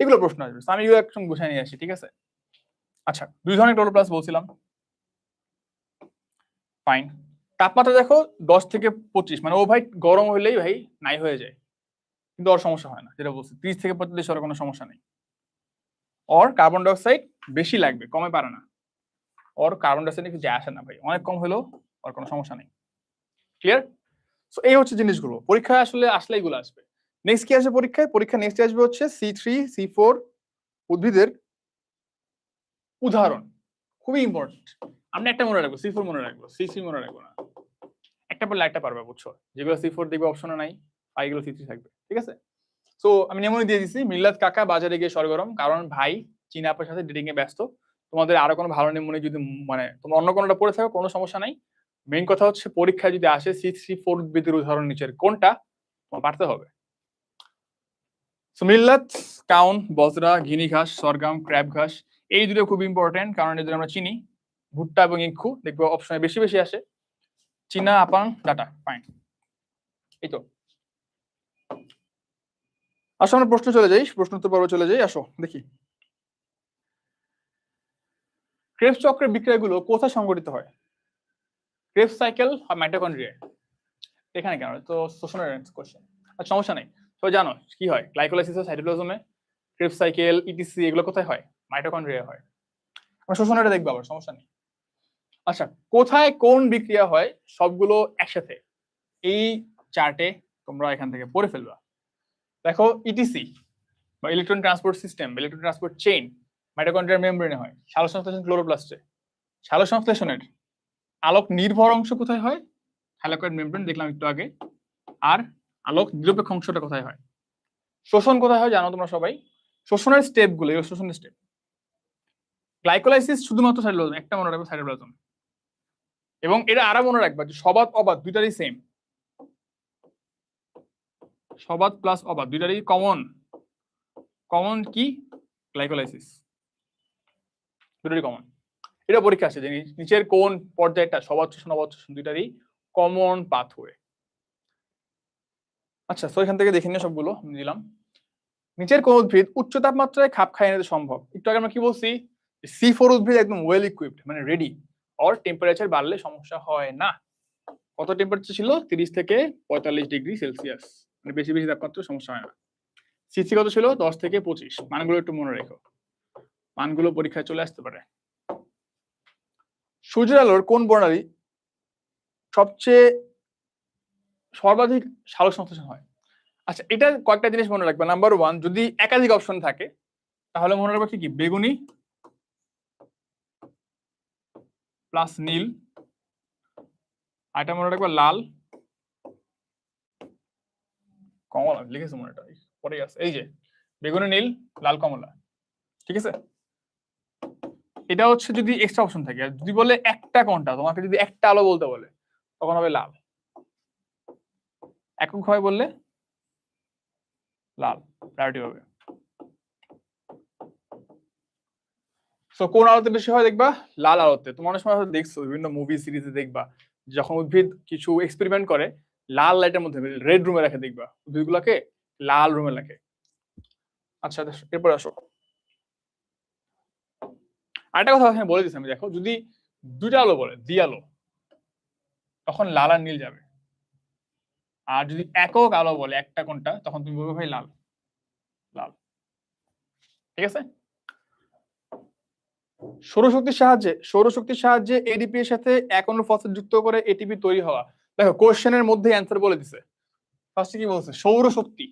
এগুলো প্রশ্ন আসবে। আমি এগুলো একদম গুছিয়ে নিয়ে আসি, ঠিক আছে? আচ্ছা, 2 ধরনের ক্লোরোপ্লাস্ট বলছিলাম, ফাইন। তাপমাত্রা দেখো 10 থেকে 25, মানে ও ভাই গরম হইলেই ভাই নাই হয়ে যায়, কিন্তু ওর সমস্যা হয় না, যেটা বলছি 30 থেকে 45 ওর কোনো সমস্যা নেই। ওর কার্বন ডাই অক্সাইড বেশি লাগবে, কমে পারে না, ওর কার্বন ডাই অক্সাইড কিছু যায় আসে না ভাই, অনেক কম হলেও ওর কোনো সমস্যা নেই। ক্লিয়ার? সো এই হচ্ছে জিনিসগুলো, পরীক্ষায় আসলে এগুলো আসবে। নেক্সট কি আসবে পরীক্ষা নেক্সট আসবে হচ্ছে C3 C4 উদ্ভিদের উদাহরণ, খুবই ইম্পর্টেন্ট। আমরা একটা মনে রাখবো, C4 মনে রাখবো, C3 মনে রাখবো না, একটা পড়লে একটা পারবে, বুঝছো? যেগুলো C4 দেখবে অপশনে নাই, আর এগুলো C3 থাকবে, ঠিক আছে? সো আমি নেমনি দিয়ে দিছি, মিল্লাত কাকা বাজারে গিয়ে সরগরম, কারণ ভাই চীনা আপার সাথে ডেটিং এ ব্যস্ত। তোমাদের আরো কোনো ভালো নেমনি যদি মানে তোমরা অন্য কোনোটা পড়ে থাকো কোনো সমস্যা নাই, মেইন কথা হচ্ছে পরীক্ষায় যদি আসে C3 উদ্ভিদের উদাহরণ নিচের কোনটা, তোমার পারতে হবে। সো মিল্লাত, কাউন, বজরা, ঘিনি ঘাস, সরগম, ক্র্যাব ঘাস, এই দুটো খুব ইম্পর্টেন্ট, কারণ এদের আমরা চিনি। ভুট্টা এবং ইক্ষু দেখবো অপশনে বেশি বেশি আসে। চীনা, আপাং, ডাটা, ফাইন। এই তো, আসো আমরা প্রশ্ন চলে যাই, প্রশ্ন উত্তর পর্বে চলে যাই, আসো দেখি। ক্রেবস চক্রের বিক্রিয়াগুলো কোথায় সংঘটিত হয়? ক্রেবস সাইকেল আর মাইটোকন্ড্রিয়া, এখানে কেন? তো শোষণের কোশ্চেন, আর সমস্যা নেই, তো জানো কি হয়, গ্লাইকোলাইসিস ও সাইটোপ্লাজমে, ক্রেবস সাইকেল, ইটিসি এগুলো কোথায় হয়? মাইটোকন্ড্রিয়া হয়। আমরা শোষণের দেখবো আবার, সমস্যা নেই। আচ্ছা, কোথায় কোন বিক্রিয়া হয় সবগুলো একসাথে, এই চার্টে তোমরা এখান থেকে পড়ে ফেলবা। দেখো ইটিসি বা electron transport system, electron transport chain মাইটোকন্ড্রিয়ার মেমব্রেনে হয়। সালোকসংশ্লেষণ ক্লোরোপ্লাস্টে। সালোকসংশ্লেষণের আলোক নির্ভর অংশ কোথায় হয়? থ্যালাকয়েড মেমব্রেন, দেখলাম একটু আগে। আর আলোক নিরপেক্ষ অংশটা কোথায় হয়? শোষণ কোথায় হয় জানো তোমরা সবাই? শোষণের স্টেপ গুলো, শোষণের স্টেপ। গ্লাইকোলাইসিস শুধুমাত্র সাইটোপ্লাজম, একটা মনে রাখবে, সাইটোপ্লাজম। এবং এটা আরো মনে রাখবা যে সবাত অবাত দুইটারই সেম, সবাত প্লাস অবাত দুইটারই কমন। কমন কি? গ্লাইকোলাইসিস, দুটোরই কমন। এটা পরীক্ষা আসে যে নিচের কোন পর্যায়টা সবাত শোষণ অবাত শোষণ দুইটারই কমন পাথওয়ে। আচ্ছা, তো এখান থেকে দেখে নিয়ে সবগুলো দিলাম। নিচের কোন উদ্ভিদ উচ্চ তাপমাত্রায় খাপ খাইয়ে নিতে সম্ভব? একটু আগে আমরা কি বলছি, C4 উদ্ভিদ একদম ওয়েল ইকুইপড, মানে রেডি, আর টেম্পারেচার বাড়লে সমস্যা হয় না। কত টেম্পারেচার ছিল? 30 থেকে 45 ডিগ্রি সেলসিয়াস, মানে বেশি বেশি তাপমাত্রা সমস্যা হয় না। C3 কত ছিল? 10 থেকে 25। মানগুলো একটু মনে রেখো, মানগুলো পরীক্ষায় চলে আসতে পারে। সূর্যের আলোর কোন বর্ণালী সবচেয়ে সর্বাধিক সালোক সংশ্লেষণ হয়? আচ্ছা, এটা কয়েকটা জিনিস মনে রাখবে। নাম্বার 1, যদি একাধিক অপশন থাকে তাহলে মনে রাখবে কি, বেগুনি প্লাস নীল, আর এটা মনে রাখবে লাল, কমলা লিখেছে মনে, এটা পরে আছে, এই যে বেগুনি, নীল, লাল, কমলা, ঠিক আছে? এটা হচ্ছে যদি এক্সট্রা অপশন থাকে। আর যদি বলে একটা কোনটা, তোমাকে যদি একটা আলো বলতে বলে তখন হবে লাল। একক ভাবে বললে লাল প্রায়োরিটি হবে। সো কোন আলোতে বেশি হয় দেখবা? লাল আলোতে। তোমরা অনেক সময় হয়তো দেখছো বিভিন্ন মুভি সিরিজে, দেখবা যখন উদ্ভিদ কিছু এক্সপেরিমেন্ট করে লাল লাইটের মধ্যে, রেড রুমে রাখে, দেখবা উদ্ভিদগুলোকে লাল রুমে রাখে। আচ্ছা, এরপর আসো আরেকটা কথা এখানে বলে দিচ্ছি আমি। দেখো যদি দুইটা আলো বলে, দ্বি আলো, তখন লাল আর নীল যাবে। আর যদি একক আলো বলে একটা কোনটা, তখন তুমি বলবে ভাই লাল লাল। ঠিক আছে। সৌরশক্তির সাহায্যে এডিপি এর সাথে এক অণু ফসফেট যুক্ত করে এটিপি তৈরি হওয়া। দেখো কোশ্চেনের মধ্যে অ্যান্সার বলে দিছে। ফার্স্টে কি বলছে? সৌরশক্তি।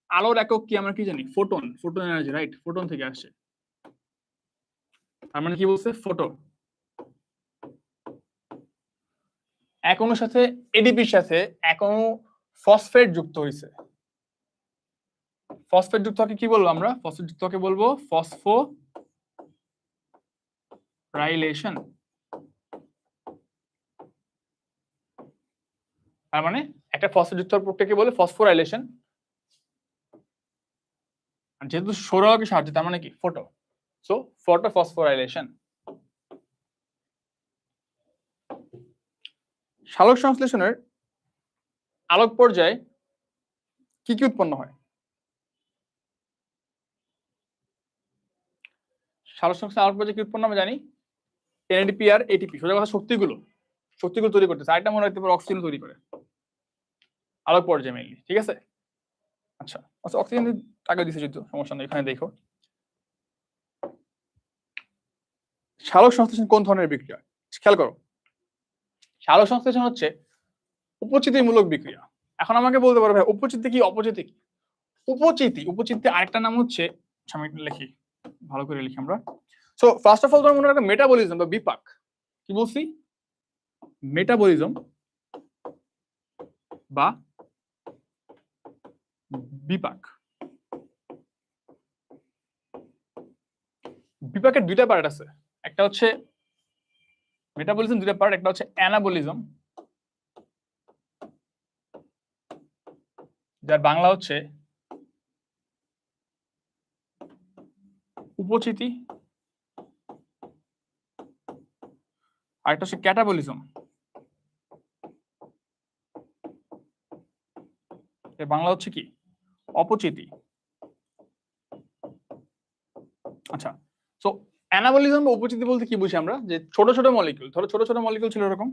আলোর একক কি আমরা কি জানি? Photon. Photon energy, right? Photon থেকে আসে। তার মানে কি বলছে? ফোটন। এক অণুর সাথে এডিপির সাথে এক অণু ফসফেট যুক্ত হয়েছে। ফসফেট যুক্তকে কি বলবো আমরা? ফসফেট যুক্তকে বলবো ফসফোরাইলেশন। তার মানে একটা ফসফেট যুক্ত প্রক্রিয়াকে বলে ফসফোরাইলেশন। আর যেহেতু সৌরকে সাহায্য, তার মানে কি? ফোটো। So photo phosphorylation. সালোক সংশ্লেষণের আলোক পর্যায়ে কি কি উৎপন্ন হয়? সালোক সংশ্লেষণের আলোক পর্যায়ে কি উৎপন্ন আমরা জানি? এনএডিপি আর এটিপি। সোজা কথা শক্তিগুলো তৈরি করতেছে। আরেকটা মনে রাখতে পারো, অক্সিজেন তৈরি করে আলোক পর্যায়ে মেইনলি। ঠিক আছে। আচ্ছা অক্সিজেন আগে দিছে যদিও, সমস্যা নেই, এখানে দেখো। সালোক সংশ্লেষণ কোন ধরনের বিক্রিয়া? খেয়াল করো, সালোক সংশ্লেষণ হচ্ছে উপচিতিমূলক বিক্রিয়া। এখন আমাকে বলতে পারো ভাই উপচিতি কি অপচিতি কি? উপচিতি আরেকটা নাম হচ্ছে, আমি লিখি, ভালো করে লিখি আমরা। সো ফার্স্ট অফ অল তোমার মনে রাখবে মেটাবলিজম বা বিপাক। কি বলছি? মেটাবলিজম বা বিপাক। বিপাকের দুইটা পার্ট আছে। একটা হচ্ছে মেটাবলিজম, দুইটা পার্ট। একটা হচ্ছে অ্যানাবলিজম, যার বাংলা হচ্ছে উপচিতি। আর একটা হচ্ছে ক্যাটাবলিজম, এর বাংলা হচ্ছে কি? অপচিতি। আচ্ছা, সো অ্যানাবলিজম বা উপচিতি বলতে কি বুঝি আমরা? যে ছোট ছোট মলিকিউল, ধরো ছোট ছোট মলিকিউল ছিল এরকম,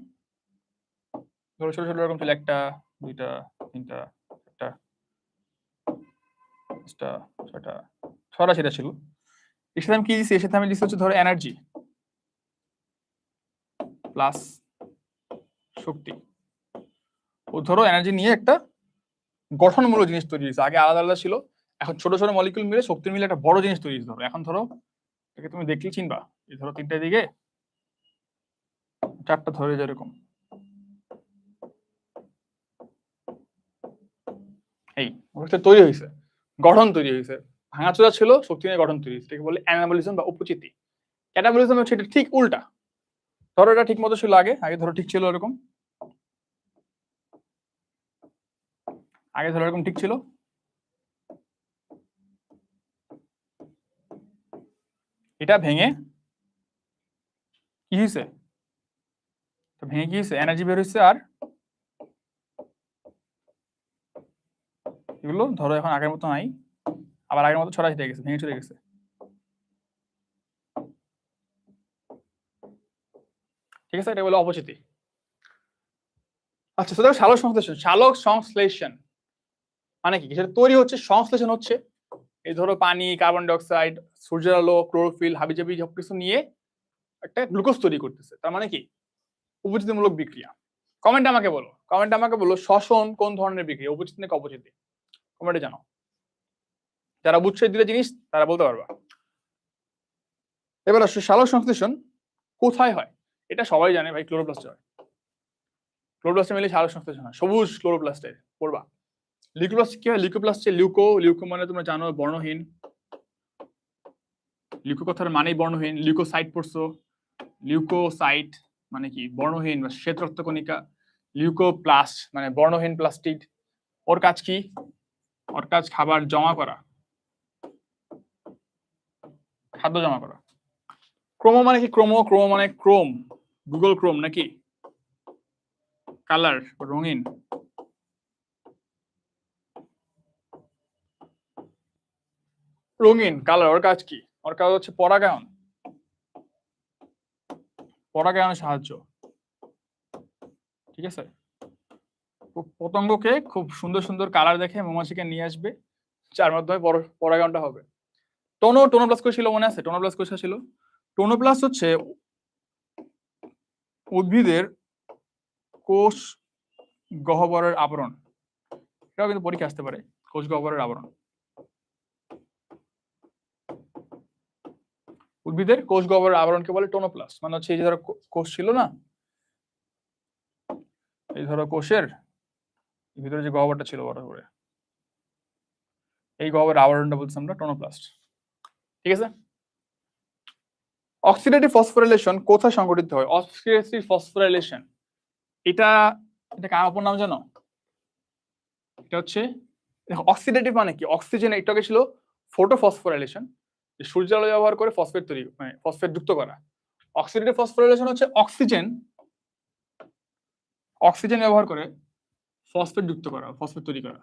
ধরো ছোট ছোট এরকম ছিল, একটা দুইটা তিনটা চারটা পাঁচটা ছয়টা ছটা সেটা ছিল। এর সাথে আমি কি দিচ্ছি? এর সাথে আমি দিচ্ছি হচ্ছে ধরো এনার্জি প্লাস শক্তি। ও ধরো এনার্জি নিয়ে একটা গঠনমূলক জিনিস তৈরি হয়েছে। আগে আলাদা আলাদা ছিল, এখন ছোট ছোট মলিকিউল মিলে শক্তি মিলে একটা বড় জিনিস তৈরি হয়েছে। ধরো এখন ধরো একে তুমি দেখলেই চিনবা, এই ধরো তিনটার দিকে চারটা ধরে যেরকম, এই তৈরি হয়েছে, গঠন তৈরি হয়েছে। ভাঙাচোরা ছিল, শক্তি নিয়ে গঠন তৈরি হয়েছে। এটাকে বলে অ্যানাবলিজম বা উপচিতি। ক্যাটাবলিজম হচ্ছে এটা ঠিক উল্টা। ধরো এটা ঠিক মতো ছিল আগে, ধরো ঠিক ছিল এরকম, আগে ধরো এরকম ঠিক ছিল, এটা ভেঙে কি হয়েছে? ভেঙে কি হয়েছে? এনার্জি বের হয়েছে। আর এগুলো ধরো এখন আগের মতো নাই, আবার আগের মতো ছড়া ছিটে গেছে, ভেঙে চলে গেছে। ঠিক আছে, এটা বলে অপচিতি। আচ্ছা, তো সালোক সংশ্লেষণ। সালোক সংশ্লেষণ মানে কি? সেটা তৈরি হচ্ছে, সংশ্লেষণ হচ্ছে এই ধরো পানি, কার্বন ডাই অক্সাইড, সূর্যের আলো, ক্লোরোফিল, হাবিজাবি সবকিছু নিয়ে একটা গ্লুকোজ তৈরি করতেছে। তার মানে কি? উপচিতিমূলক বিক্রিয়া। কমেন্ট আমাকে বলো শ্বসন কোন ধরনের বিক্রিয়া? উপচিতি নাকি অপচিতি? কমেন্টে জানাও। যারা বুঝছে দিলে জিনিস তারা বলতে পারবা। এবার আসলে সালোক সংশ্লেষণ কোথায় হয়? এটা সবাই জানে ভাই, ক্লোরোপ্লাস্টে হয়। ক্লোরোপ্লাস্টে মিলে সালোক সংশ্লেষণ হয়, সবুজ ক্লোরোপ্লাস্টে পড়বা। লিউকোপ্লাস্ট কি হয়? লিউকোপ্লাস্টে লিউকো মানে তোমরা জানো বর্ণহীন। লিউকো কথার মানেই বর্ণহীন। লিউকোসাইট পড়ছো, লিউকোসাইট মানে কি? বর্ণহীন বা শ্বেত রক্তকণিকা। লিউকোপ্লাস্ট মানে বর্ণহীন প্লাস্টিড। ওর কাজ কি? ওর কাজ খাবার জমা করা, খাদ্য জমা করা। ক্রোমো মানে কি? ক্রোমো মানে ক্রোম, গুগল ক্রোম নাকি? কালার, রঙিন। রঙিন কালার। ওর কাজ কি? ওর কাজ হচ্ছে পরাগায়ন, পরাগায়নের সাহায্য। ঠিক আছে, পতঙ্গকে খুব সুন্দর সুন্দর কালার দেখে মৌমাছিকে নিয়ে আসবে, যার মাধ্যমে পরাগায়নটা হবে। টোনোপ্লাস্ট কোষ ছিল, মনে আছে? টোনোপ্লাস্ট কোষ ছিল। টোনোপ্লাস্ট হচ্ছে উদ্ভিদের কোষ গহ্বরের আবরণ। এটাও কিন্তু পরীক্ষা আসতে পারে, কোষ গহ্বরের আবরণ। উদ্ভিদের কোষ গহ্বরের আবরণকে বলে টোনোপ্লাস্ট। মানে হচ্ছে এই যে ধরো কোষ ছিল না, এই ধরো কোষের ভিতরে যে গহ্বরটা ছিল বড় করে, এই গহ্বরের আবরণটা বলছি আমরা টোনোপ্লাস্ট। ঠিক আছে। অক্সিডেটিভ ফসফোরাইলেশন কোথায় সংঘটিত হয়? অক্সিডেটিভ ফসফোরাইলেশন এটা কার অপর নাম জানো? এটা হচ্ছে, অক্সিডেটিভ মানে কি? অক্সিজেন একটাকে ছিল ফটোফসফোরাইলেশন, সূর্যের আলো ব্যবহার করে ফসফেট তৈরি, মানে ফসফেট যুক্ত করা। অক্সিডেটিভ ফসফোরাইলেশন হচ্ছে অক্সিজেন ব্যবহার করে ফসফেট যুক্ত করা, ফসফেট তৈরি করা,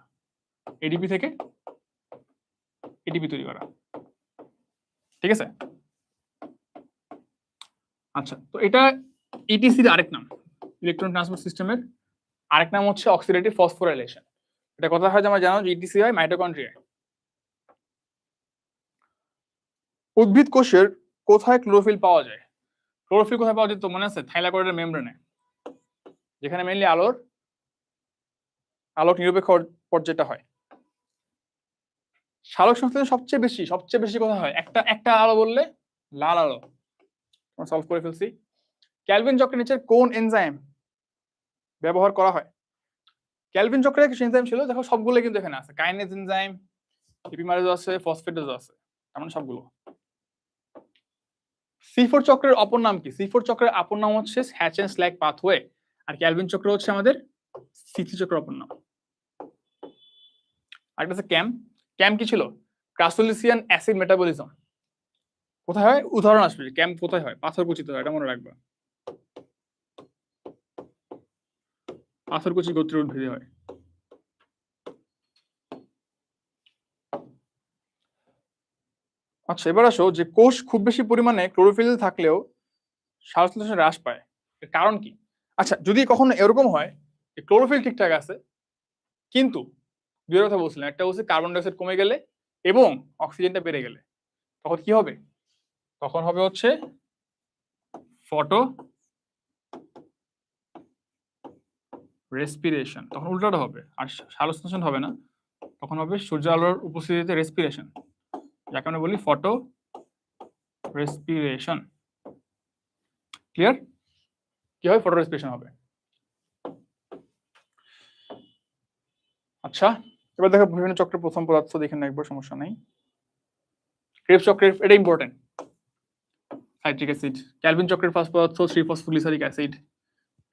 এডিপি থেকে এটিপি তৈরি করা। ঠিক আছে। আচ্ছা, তো এটা ইটিসির আরেক নাম, ইলেকট্রন ট্রান্সপোর্ট সিস্টেমের আরেক নাম হচ্ছে অক্সিডেটিভ ফসফোরাইলেশন। এটা কথা হয় যে আমরা জানো যে ইটিসি হয় মাইটোকন্ড্রিয়ায়। উদ্ভিদ কোষের কোথায় ক্লোরোফিল পাওয়া যায়? ক্লোরোফিল কোথায় পাওয়া যায় তো মনে আছে? থাইলাকয়েডের মেমব্রেনে, যেখানে মেইনলি আলোক নিরপেক্ষ পর্যায়টা হয়। সালোক সংশ্লেষণ সবচেয়ে বেশি কোথায় হয়? একটা আলো বললে লাল আলো, আমরা সলভ করে ফেলছি। ক্যালভিন চক্রের নিচের কোন এনজাইম ব্যবহার করা হয়? ক্যালভিন চক্রের কিছু এনজাইম ছিল, দেখো সবগুলো কিন্তু এখানে আছে। কাইনেজ এনজাইম, এপিমারেজ আছে, ফসফেটেজ আছে, তার মানে সবগুলো। C4 চক্রের অপর নাম কি? C4 চক্রের অপর নাম হচ্ছে হ্যাচেন স্ল্যাগ পাথওয়ে, আর ক্যালভিন চক্র হচ্ছে আমাদের C3 চক্রের অপর নাম। আরেকটা আছে ক্যাম কি ছিল? ক্রাসোলিসিয়ান অ্যাসিড মেটাবলিজম। কোথায় হয়? উদাহরণ আসবে ক্যাম্প কোথায় হয়? পাথরকুচিতে হয়, এটা মনে রাখবা। পাথরকুচি গোত্রের উদ্ভিদে হয়। আচ্ছা, এবার আসো যে কোষ খুব বেশি পরিমাণে ক্লোরোফিল থাকলেও শ্বাসপ্রশ্বাস হ্রাস পায়, এর কারণ কি? আচ্ছা, যদি কখনো এরকম হয় যে ক্লোরোফিল ঠিকঠাক আছে কিন্তু দুই কথা বলছিলাম, একটা হচ্ছে কার্বন ডাইঅক্সাইড কমে গেলে এবং অক্সিজেনটা বেড়ে গেলে, তখন কি হবে? তখন হবে হচ্ছে ফটো রেসপিরেশন, তখন উল্টাটা হবে, আর শ্বাসপ্রশ্বাস হবে না, তখন হবে সূর্য আলোর উপস্থিতিতে রেসপিরেশন, যাকে আমরা বলি ফটো রেসপিরেশন। ক্লিয়ার? কি হয়? ফটো রেসপিরেশন হবে। আচ্ছা, এবার দেখো বিভিন্ন চক্রের প্রথম পদার্থ দেখে একবার, সমস্যা নেই। ক্রেবস চক্রের, এটা ইম্পর্টেন্ট, সাইট্রিক অ্যাসিড। ক্যালভিন চক্রের ফার্স্ট পদার্থ 3-ফসফোগ্লিসারিক অ্যাসিড,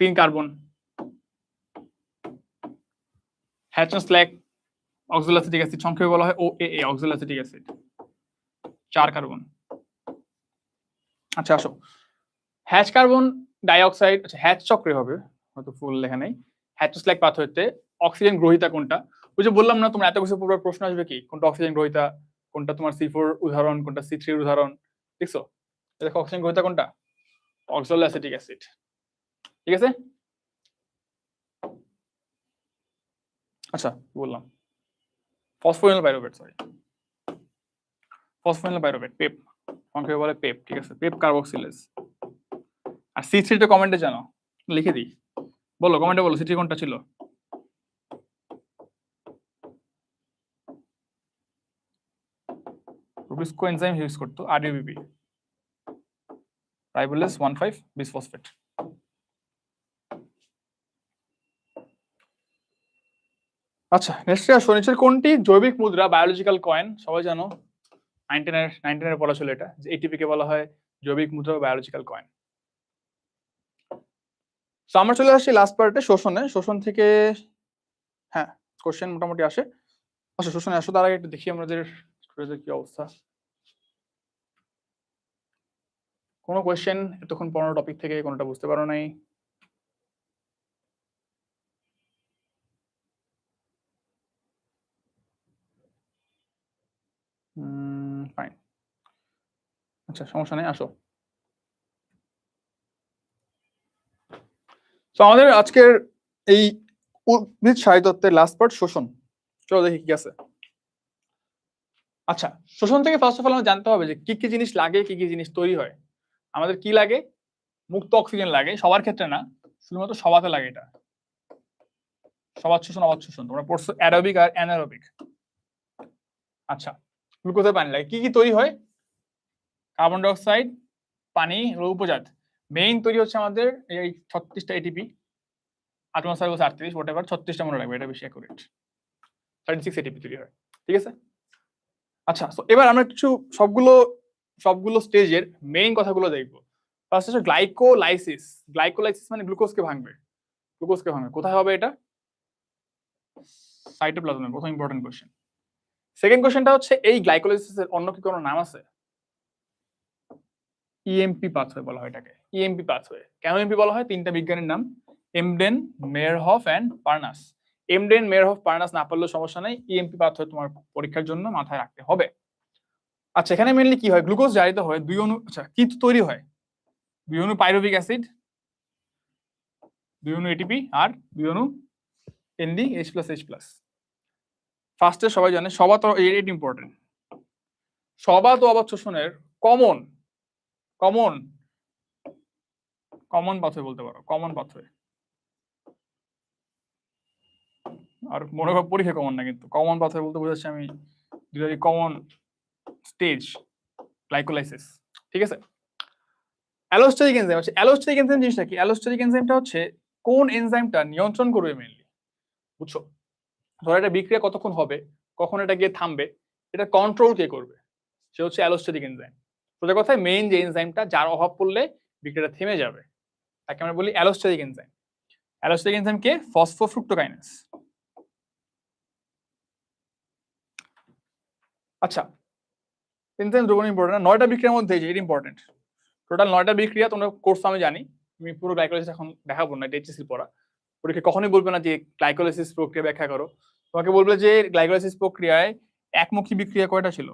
3 কার্বন। হ্যাচেন স্ল্যাগ অক্সালোঅ্যাসিটিক অ্যাসিড, সংক্ষেপে বলা হয় OAA, অক্সালোঅ্যাসিটিক অ্যাসিড, 4 কার্বন। আচ্ছা আসো, হ্যাচ কার্বন ডাইঅক্সাইড, আচ্ছা হ্যাচ চক্রে হবে, হয়তো ফুল লেখা নেই। হ্যাচেন স্ল্যাগ পাথওয়েতে অক্সিজেন গ্রহীতা কোনটা? ওই যে বললাম না তোমার এত কিছু পূর্ব প্রশ্ন আসবে কি, কোনটা অক্সিজেন গ্রহীতা, কোনটা তোমার C4 উদাহরণ, কোনটা C3 উদাহরণ, দেখছো? দেখো অক্সিজেন গ্রহীতা কোনটা? অক্সালোঅ্যাসিটিক অ্যাসিড। ঠিক আছে। আচ্ছা, বললাম ফসফোরিনাল পাইরুভেট, ফসফোরিনাল পাইরুভেট, পেপ, সংক্ষেপে বলে পেপ। ঠিক আছে, পেপ কার্বক্সিলেজ। আর C3 টা কমেন্টে জানো, লিখে দিই, বলো কমেন্টে বলো C3 কোনটা ছিল? রুবিস্কো এনজাইম ইউজ করতো RUBP, রাইবোলেজ 1,5 বিসফসফেট। আচ্ছা, নেক্সট আসো, নিচের কোনটি জৈবিক মুদ্রা, বায়োলজিক্যাল কয়েন? সবাই জানো, 19 পড়া ছিল এটা, যে ATP কে বলা হয় জৈবিক মুদ্রা বা বায়োলজিক্যাল কয়েন। সো আমরা চলে আসছি লাস্ট পার্টে, শোষণ থেকে হ্যাঁ কোশ্চেন মোটামুটি আসে। আচ্ছা, শোষণে আসো, তার আগে একটু দেখি আমাদের স্টুডেন্টদের কি অবস্থা। কোনো কোয়েশ্চেন এতক্ষণ পড়ানো টপিক থেকে কোনটা বুঝতে পারো নাই? ফাইন, আচ্ছা সমস্যা নেই, আসো। তো আমাদের আজকের এই উদ্ভিদ সাহিত্যের লাস্ট পার্ট শোষণ। চলো দেখি কি আছে। আচ্ছা, শোষণ থেকে ফার্স্ট অফ অল আমরা জানতে হবে যে কি কি জিনিস লাগে, কি কি জিনিস তৈরি হয়। আমাদের কি লাগে? মুক্ত অক্সিজেন লাগে, সবার ক্ষেত্রে না, শুধুমাত্র সবাতে লাগে এটা। সবাত শোষণ, অবাত শোষণ তোমরা পড়ছো অ্যারোবিক আর অ্যানারোবিক। আচ্ছা, গ্লুকোজের পানি লাগে। কি কি তৈরি হয়? কার্বন ডাই অক্সাইড, পানি, উপজাত। মেইন তৈরি হচ্ছে আমাদের এই 36টা এটিপি। আটমসফিয়ার বলছে 38, হোয়াটএভার, 36টা মনে রাখবে, এটা বেশি অ্যাকুরেট। 36 এটিপি তৈরি হয়, ঠিক আছে? আচ্ছা, তো এবার আমরা কিছু সবগুলো স্টেজের মেইন কথাগুলো দেখবো। ফার্স্ট হচ্ছে গ্লাইকোলাইসিস। গ্লাইকোলাইসিস মানে গ্লুকোজকে ভাঙবে। গ্লুকোজকে ভাঙবে কোথায় হবে এটা? সাইটোপ্লাজমে। প্রথম ইম্পর্টেন্ট কোশ্চেন। সেকেন্ড কোশ্চেনটা হচ্ছে এই গ্লাইকোলাইসিসের অন্য কি কোনো নাম আছে? ইএমপি পাথওয়ে বলা হয় এটাকে। ইএমপি পাথওয়ে কেন ইএমপি বলা হয়? তিনটা বিজ্ঞানীর নাম, Embden, Meyerhof and Parnas. Embden, Meyerhof, Parnas না পারলেও সমস্যা নাই, ইএমপি পাথওয়ে তোমার পরীক্ষার জন্য মাথায় রাখতে হবে। আচ্ছা, এখানে মেইনলি কি হয়? গ্লুকোজ জারিত হয় দুই অণু। আচ্ছা, কি তৈরি হয়? দুই অণু পাইরুভিক অ্যাসিড, দুই অণু এটিপি আর দুই অণু NDH+H+। ফার্স্টে সবাই জানে সবাত, এটা ইম্পর্টেন্ট। সবাত ও অবাত শোষণের কমন পাথওয়ে বলতে পারো, কমন পাথওয়ে। আর মনে করো পরীক্ষা কমন না, কিন্তু কমন পাথওয়ে বলতে বোঝাচ্ছি আমি দুইটারই কমন স্টেজ, গ্লাইকোলাইসিস, ঠিক আছে? অ্যালোস্টেরিক এনজাইম হচ্ছে, অ্যালোস্টেরিক এনজাইম জিনিসটা কি? অ্যালোস্টেরিক এনজাইমটা হচ্ছে কোন এনজাইমটা নিয়ন্ত্রণ করবে মেইনলি, বুঝছো? ধরো এটা বিক্রিয়া কতক্ষণ হবে, কখন এটা গিয়ে থামবে, এটা কন্ট্রোল কে করবে? সে হচ্ছে অ্যালোস্টেরিক এনজাইম। সোজা কথায় মেইন যে এনজাইমটা যার অভাব পড়লে বিক্রিয়াটা থেমে যাবে, তাকে আমরা বলি অ্যালোস্টেরিক এনজাইম। অ্যালোস্টেরিক এনজাইম কে? ফসফোফ্রুক্টোকাইনেজ। আচ্ছা, এনজাইম দ্রবণ ইম্পর্টেন্ট না, 9টা বিক্রিয়ার মধ্যে এটা ইম্পর্টেন্ট। টোটাল 9টা বিক্রিয়া তোমরা কোর্স আমি জানি, আমি পুরো গ্লাইকোলাইসিস এখন দেখাবো না, এটা এইচএসসি পড়া। পরীক্ষা কখনোই বলবে না যে গ্লাইকোলাইসিস প্রক্রিয়া ব্যাখ্যা করো, তোমাকে বলবে যে গ্লাইকোলাইসিস প্রক্রিয়ায় একমুখী বিক্রিয়া কয়টা ছিল?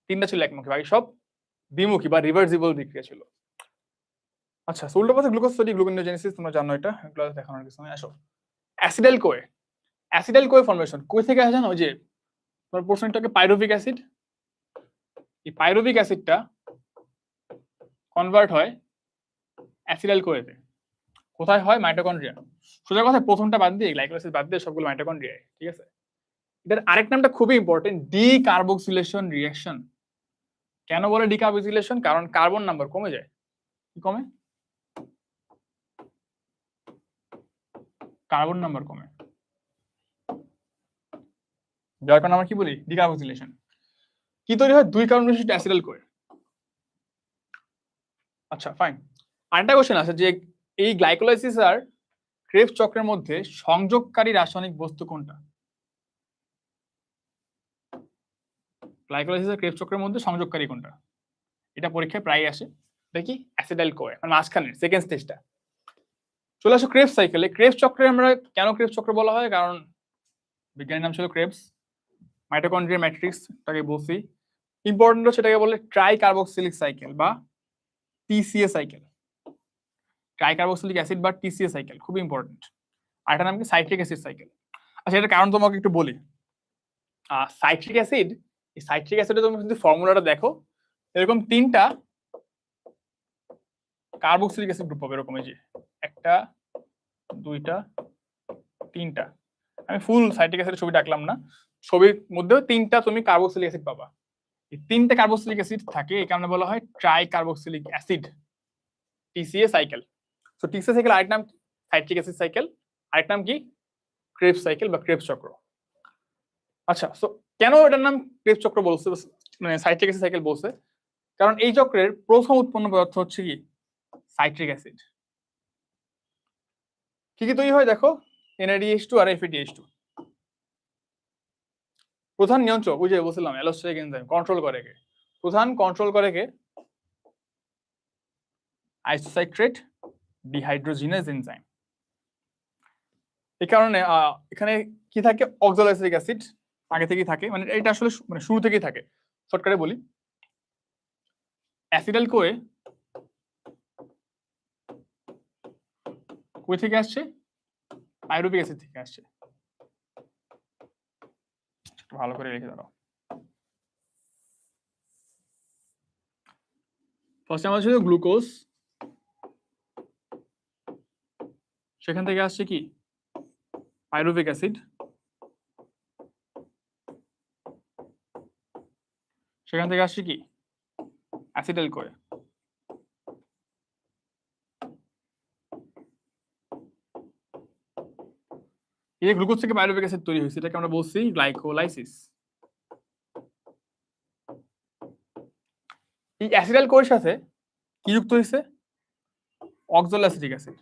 3টা ছিল একমুখী, বাকি সব দ্বিমুখী বা রিভার্সিবল বিক্রিয়া ছিল। আচ্ছা, উল্টো পথে গ্লুকোজ তৈরি, গ্লুকোনিওজেনেসিস তোমরা জানো, এটা এগুলো দেখানোর কিছু নয়। আসো, অ্যাসিডাইল কোয়ে। অ্যাসিডাইল কোয়ে ফর্মেশন কই থেকে আসে জানো? ওই যে তোমার প্রশ্নটাকে পাইরুভিক অ্যাসিড, এই পাইরুভিক অ্যাসিডটা কনভার্ট হয় অ্যাসিডাইল কোয়েতে। কোথায় হয়? মাইটোকন্ড্রিয়া। সোজা কথা প্রথমটা বাদ দিয়ে, গ্লাইকোলাইসিস বাদ দিয়ে সবগুলো মাইটোকন্ড্রিয়ায়, ঠিক আছে? এটার আরেক নামটা খুবই ইম্পর্টেন্ট, ডিকার্বক্সিলেশন রিঅ্যাকশন। কেন বলে ডিকার্বক্সিলেশন? কারণ কার্বন নাম্বার কমে যায়। কি কমে? কার্বন নাম্বার কমে, যার কারণে আমরা কি বলি? ডিকার্বক্সিলেশন। কি তৈরি হয়? 2 কার্বন বিশিষ্ট অ্যাসিডাইল কোয়ে। আচ্ছা, ফাইন। আরেকটা কোশ্চেন আছে যে এই গ্লাইকোলাইসিস আর ক্রেবস চক্রের মধ্যে সংযোগকারী রাসায়নিক বস্তু কোনটা? গ্লাইকোলাইসিস আর ক্রেবস চক্রের মধ্যে সংযোগকারী কোনটা? এটা পরীক্ষায় প্রায় আসে। দেখি অ্যাসিডাইল কোয়ে, মানে মাঝখানের সেকেন্ড স্টেজটা। চলে আসো ক্রেবস সাইকেলে। ক্রেবস চক্রে আমরা কেন ক্রেবস চক্র বলা হয়? কারণ বিজ্ঞানীর নাম ছিল ক্রেবস। মাইটোকন্ড্রিয়া ম্যাট্রিক্স তাকে বলছি। ইম্পর্টেন্ট হচ্ছে এটাকে বলে ট্রাই কার্বক্সিলিক সাইকেল বা TCA cycle. Try carboxylic acid বা টিসিএ সাইকেল খুব ইম্পর্টেন্ট। আর এটার নাম কি? Citric acid cycle. আচ্ছা, এটার কারণ তোমাকে একটু বলি। সাইট্রিক অ্যাসিড, এই সাইট্রিক অ্যাসিডে তুমি যদি ফর্মুলাটা দেখো, এরকম 3টা কার্বক্সিলিক অ্যাসিড গ্রুপ হবে, এরকম এই যে 1টা 2টা 3টা। আমি ফুল সাইট্রিক অ্যাসিডের ছবি ডাকলাম না, ছবির মধ্যেও 3টা তুমি কার্বক্সিলিক অ্যাসিড পাবা। এই 3টা কার্বক্সিলিক অ্যাসিড থাকে, এই কারণে বলা হয় try carboxylic acid, TCA cycle. So TCA cycle আরেক নাম সাইট্রিক অ্যাসিড সাইকেল, আরেক নাম কি? ক্রেবস সাইকেল বা ক্রেবস চক্র। আচ্ছা, সো কেন এটার নাম ক্রেবস চক্র বলছে, মানে সাইট্রিক অ্যাসিড সাইকেল বলছে? কারণ এই চক্রের প্রথম উৎপন্ন পদার্থ হচ্ছে কি? Citric acid. কি কি তৈরি হয় দেখো? NADH2 আর FADH2। প্রধান নিয়ন্ত্রক, ওই যে বলছিলাম অ্যালোস্টেরিক এনজাইম, কন্ট্রোল করে কে? প্রধান কন্ট্রোল করে কে? আইসোসাইট্রেট ডিহাইড্রোজিনেজ এনজাইম। এই কারণে এখানে কি থাকে? অক্সালোসাইলিক অ্যাসিড আগে থেকেই থাকে, মানে এটা আসলে মানে শুরু থেকেই থাকে। শর্টকাটে বলি, অ্যাসিডাইল কোয়ে কই থেকে আসছে? পাইরুভিক অ্যাসিড থেকে আসছে। ভালো করে লিখে দাও। ফার্স্ট আমাদের ছিল গ্লুকোজ, সেখান থেকে আসছে কি? পাইরুভিক অ্যাসিড, সেখান থেকে আসছে কি? Acetyl CoA. এই যে গ্লুকোজ থেকে পাইরুভিক অ্যাসিড তৈরি হয়েছে, এটাকে আমরা বলছি গ্লাইকোলাইসিস। এই অ্যাসিটাইল কোয়ের সাথে কি যুক্ত হয়েছে? Oxaloacetic acid.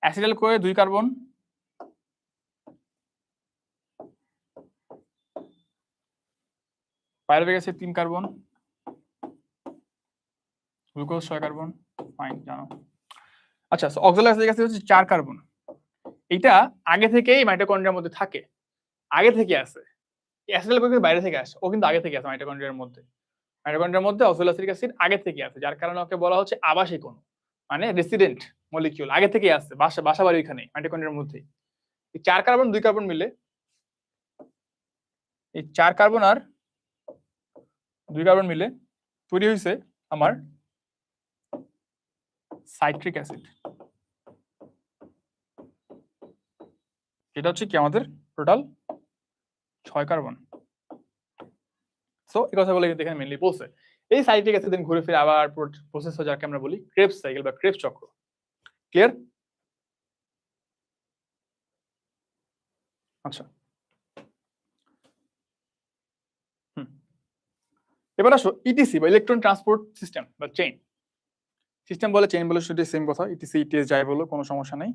Acetyl CoA 2 carbon, pyruvic acid 3 carbon, glucose 6 carbon. Fine, জানো। আচ্ছা, সো অক্সালোঅ্যাসিটিক অ্যাসিড হচ্ছে 4 কার্বন। এটা আগে থেকেই মাইটোকন্ড্রিয়ার মধ্যে থাকে, আগে থেকে আছে। অ্যাসিটাইল কোয়ে বাইরে থেকে আসে, ও কিন্তু আগে থেকে আছে মাইটোকন্ড্রিয়ার মধ্যে। মাইটোকন্ড্রিয়ার মধ্যে অক্সালোঅ্যাসিটিক অ্যাসিড আগে থেকে আছে, যার কারণে ওকে বলা হচ্ছে আবাসিক অণু, মানে রেসিডেন্ট মলিকিউল, আগে থেকে আছে, বাসা বাড়ি ওইখানে মাইটোকন্ড্রিয়ার মধ্যে। এই 4 কার্বন 2 কার্বন মিলে, এই 4 কার্বন আর 2 কার্বন মিলে তৈরি হয়েছে আমার সাইট্রিক অ্যাসিড, এটা হচ্ছে কি আমাদের টোটাল 6 কার্বন। সো এই কথাগুলো কিন্তু এখানে মেইনলি বলছে। এই সাইট্রিক অ্যাসিড দিন ঘুরে ফিরে আবার প্রসেস হয়, যাকে আমরা বলি ক্রেবস সাইকেল বা ক্রেবস চক্র। ক্লিয়ার? আচ্ছা, এবার আসো ইটিসি বা ইলেকট্রন ট্রান্সপোর্ট সিস্টেম বা চেইন। সিস্টেম বলে চেইন বলে সেটা সেম কথা, ইটিসি ইটিএস যাই বলো কোনো সমস্যা নাই।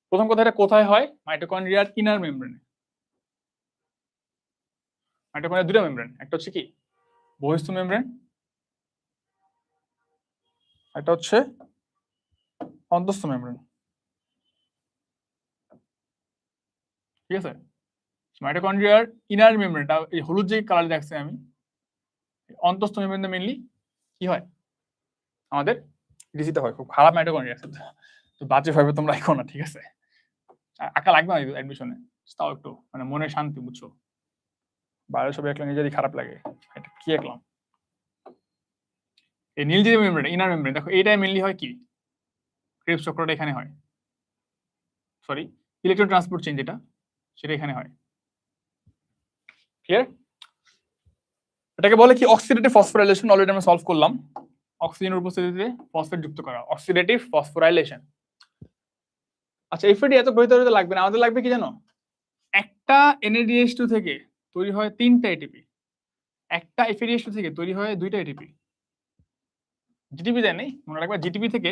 প্রথম কথা, এটা কোথায় হয়? মাইটোকন্ড্রিয়ার ইনার মেমব্রেনে। মাইটোকন্ড্রিয়ার দুটো মেমব্রেন, একটা হচ্ছে কি বহিস্থ মেমব্রেন, একটা হচ্ছে অন্তঃস্থ মেমব্রেন। ঠিক আছে? মাইটোকন্ড্রিয়ার ইনার মেমব্রেনটা, এই হলুদ যে কালার দেখছি আমি, অন্তঃস্থ মেমব্রেনটা মেইনলি কি হয় আমাদের ইটিসিতে হয়। খুব খারাপ মাইটোকন্ড্রিয়া আছে, তো বাজে ভাবে তোমরা রাখো না, ঠিক আছে? আঁকা লাগবে না অ্যাডমিশনে, তাও একটু মানে মনে শান্তি, বুঝছো? বাইরে ছবি আঁকলে নিজেরই খারাপ লাগে, এটা কি আঁকলাম। এই নীল যে মেমব্রেন, ইনার মেমব্রেন, দেখো এইটাই মেইনলি হয় কি ক্রেবস চক্রটা এখানে হয়, সরি ইলেকট্রন ট্রান্সপোর্ট চেইন যেটা, সেটা এখানে হয়। ক্লিয়ার? এটাকে বলে কি অক্সিডেটিভ ফসফোরাইলেশন। অলরেডি আমরা সলভ করলাম। অক্সিজেনের উপস্থিতিতে ফসফেট যুক্ত করা, অক্সিডেটিভ ফসফোরাইলেশন। আচ্ছা, এফএডি এত গণিত লাগবে না, আমাদের লাগবে কি জানো? একটা NADH2 থেকে তৈরি হয় 3টা এটিপি, একটা FADH2 থেকে তৈরি হয় 2টা এটিপি। জিটিপি দেয় নেই, মনে রাখবে জিটিপি থেকে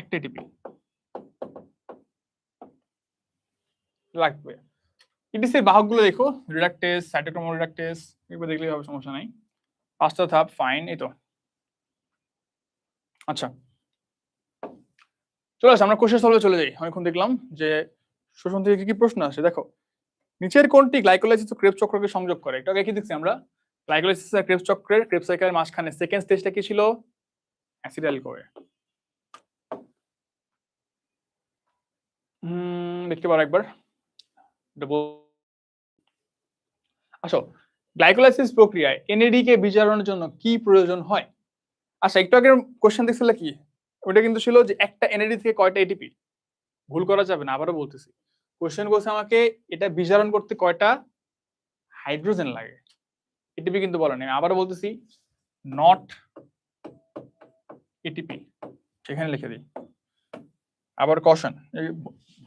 একটা এটিপি লাগবে। ইটিসির বাহকগুলো দেখো, রিডাকটেস, সাইটোক্রোম রিডাকটেস, এগুলো দেখলেই হবে, সমস্যা নাই। 5টা ধাপ, ফাইন, এই তো। আচ্ছা, চলে আসে আমরা কোশ্চেন সলভে চলে যাই। অনেকক্ষণ দেখলাম যে শোষণ থেকে কি কি প্রশ্ন আসে। দেখো, নিচের কোনটি গ্লাইকোলাইসিস ও ক্রেবস চক্রকে সংযোগ করে? এটা আগে কি দেখছি আমরা, গ্লাইকোলাইসিস আর ক্রেবস চক্রের, ক্রেবস সাইকেলের মাঝখানে সেকেন্ড স্টেজটা কি ছিল? Acetyl CoA. দেখতে পারো একবার, আসো। গ্লাইকোলাইসিস প্রক্রিয়ায় NAD কে বিজারণের জন্য কি প্রয়োজন হয়? আচ্ছা, একটু আগের কোশ্চেন দেখছিল কি, ওটা কিন্তু ছিল যে একটা NAD থেকে কয়টা এটিপি। ভুল করা যাবে না, আবারও বলতেছি। কোশ্চেন বলছে আমাকে এটা বিজারণ করতে কয়টা হাইড্রোজেন লাগে, এটিপি কিন্তু বলে নাই। আবারও বলতেছি, নট এটিপি, সেখানে লিখে দিই। আবার কশন,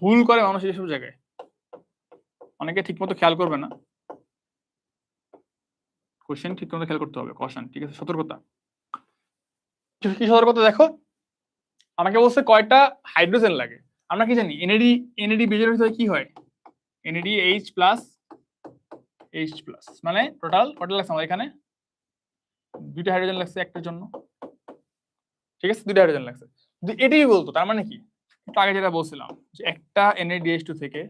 ভুল করে মানুষ এইসব জায়গায়, অনেকে ঠিক মতো খেয়াল করবে না। কোশ্চেন ঠিক মতো খেয়াল করতে হবে, কশন, ঠিক আছে? সতর্কতা। কি সতর্কতা? দেখো, আমাকে বলছে কয়টা হাইড্রোজেন লাগে। আমরা কি জানি NAD বীজের ভিতরে কি হয়? NADH+, H+, মানে টোটাল কয়টা লাগছে আমাদের এখানে? 2টা হাইড্রোজেন লাগছে একটার জন্য, ঠিক আছে? 2টা হাইড্রোজেন লাগছে। যদি এটিই বলতো, তার মানে কি, একটু আগে যেটা বলছিলাম যে একটা NADH2 থেকে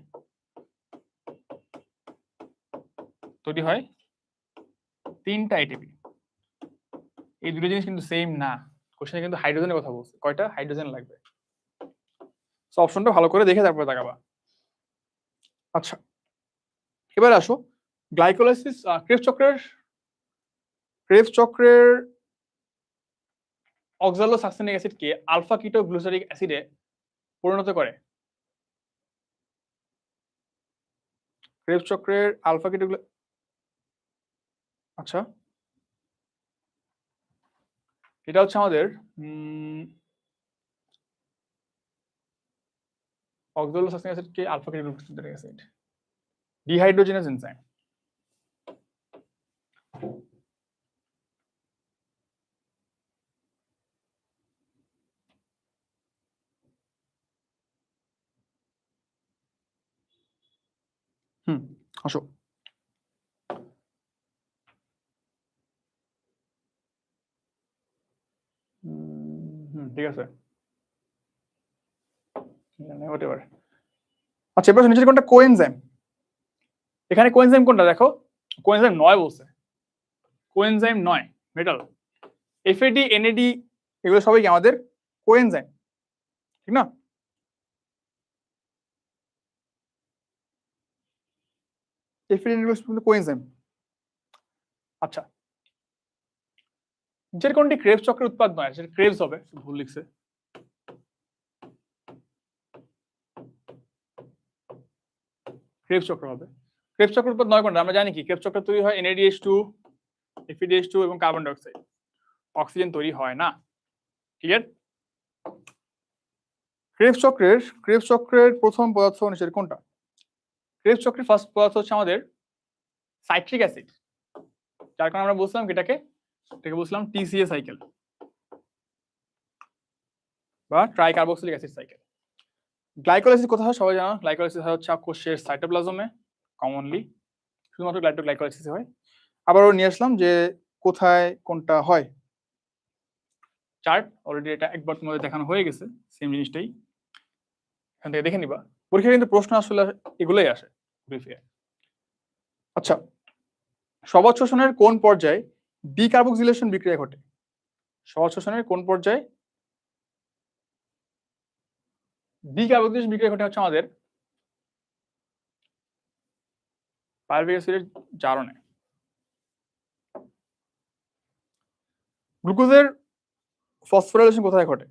তৈরি হয় 3টা এটিপি। এই দুটো জিনিস কিন্তু সেম না। কোশ্চেনে কিন্তু হাইড্রোজেনের কথা বলছে, কয়টা হাইড্রোজেন লাগবে। সো অপশনটা ভালো করে দেখে তারপরে তাকাবা। আচ্ছা, এবার আসো গ্লাইকোলাইসিস ক্রেবস চক্রের অক্সালোসাক্সেনিক অ্যাসিডকে আলফা কিটো গ্লুসারিক অ্যাসিডে পরিণত করে। ক্রেবস চক্রের আলফা কিটো, আচ্ছা এটা হচ্ছে আমাদের অক্সালোসাক্সেনিক অ্যাসিডকে আলফা কিটো গ্লুসারিক অ্যাসিড, ডিহাইড্রোজেনাস এনজাইম। আসো ঠিক আছে, whatever। আচ্ছা এবার নিচের কোনটা কোএনজাইম? এখানে কোএনজাইম কোনটা দেখো, কোএনজাইম 9 বলছে, কোএনজাইম 9 মেটাল, এফএডি এনএডি এগুলো সবাই কি আমাদের কোএনজাইম, ঠিক না? FAD NAD coenzyme. আচ্ছা নিচের কোনটি ক্রেবস চক্রের উৎপাদ নয়? সেটা ক্রেবস হবে, ভুল লিখছে। ক্রেবস চক্র হবে। ক্রেবস চক্র উৎপাদ নয় কোনটা? আমরা জানি কি ক্রেবস চক্র তৈরি হয় NADH2, FeDH2 এবং কার্বন ডাই অক্সাইড, অক্সিজেন তৈরি হয় না। ক্লিয়ার? ক্রেবস চক্রের প্রথম পদার্থ নিচের কোনটা? ক্রেবস চক্রের ফার্স্ট পদার্থ হচ্ছে আমাদের সাইট্রিক অ্যাসিড, যার কারণে আমরা বলছিলাম এটাকে বলছিলাম TCA সাইকেল বা ট্রাইকার্বক্সিলিক অ্যাসিড সাইকেল। গ্লাইকোলাইসিস কোথায় হয় সবাই জানো, গ্লাইকোলাইসিস হয় হচ্ছে কোষের সাইটোপ্লাজমে কমনলি, শুধুমাত্র গ্লাইকোলাইসিস হয়। আবারও নিয়ে আসলাম যে কোথায় কোনটা হয়, চার্ট অলরেডি এটা একবার তোমাদের দেখানো হয়ে গেছে, সেম জিনিসটাই এখান থেকে দেখে নিবা। পরীক্ষায় কিন্তু প্রশ্ন আসলে এগুলোই আসে ব্রিফে। আচ্ছা, সবজ শোষণের কোন পর্যায়ে ডিকার্বক্সিলেশন বিক্রিয়া ঘটে? সবজ শোষণের কোন পর্যায়ে ডিকার্বক্সিলেশন বিক্রিয়া ঘটে? হচ্ছে আমাদের পাইরুভিক অ্যাসিডের জারণে। গ্লুকোজের ফসফোরাইলেশন কোথায় ঘটে?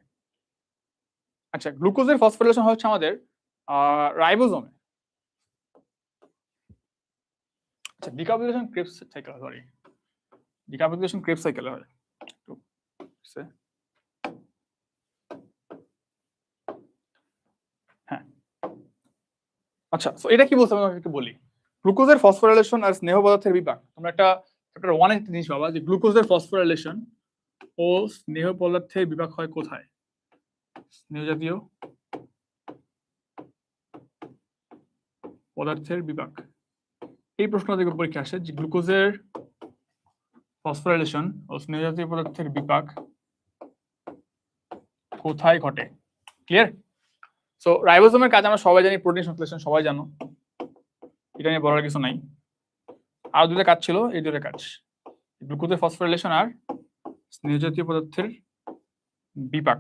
আচ্ছা, গ্লুকোজের ফসফোরাইলেশন হচ্ছে আমাদের রাইবোজোমে। আচ্ছা, decarboxylation Krebs cycle, sorry, decarboxylation Krebs cycle হয়। হ্যাঁ, আচ্ছা সো এটা কি বলতে আমি একটু বলি। গ্লুকোজের ফসফোরাইলেশন আর স্নেহ পদার্থের বিপাক, তোমরা একটা চ্যাপ্টার 1 এর জিনিস পাবা যে গ্লুকোজের ফসফোরাইলেশন ও স্নেহ পদার্থের বিপাক হয় কোথায়? স্নেহ জাতীয় পদার্থের বিপাক, এই প্রশ্নটা দেখবে পরীক্ষা আসে যে গ্লুকোজের ফসফোরাইলেশন ও স্নেহ জাতীয় পদার্থের বিপাক কোথায় ঘটে? ক্লিয়ার? সো রাইবোজোমের কাজ আমরা সবাই জানি, প্রোটিন সংশ্লেষণ সবাই জানো, এটা নিয়ে বলার কিছু নাই। আর দুটো কাজ ছিল, এই দুটো কাজ, গ্লুকোজের ফসফোরাইলেশন আর স্নেহ জাতীয় পদার্থের বিপাক।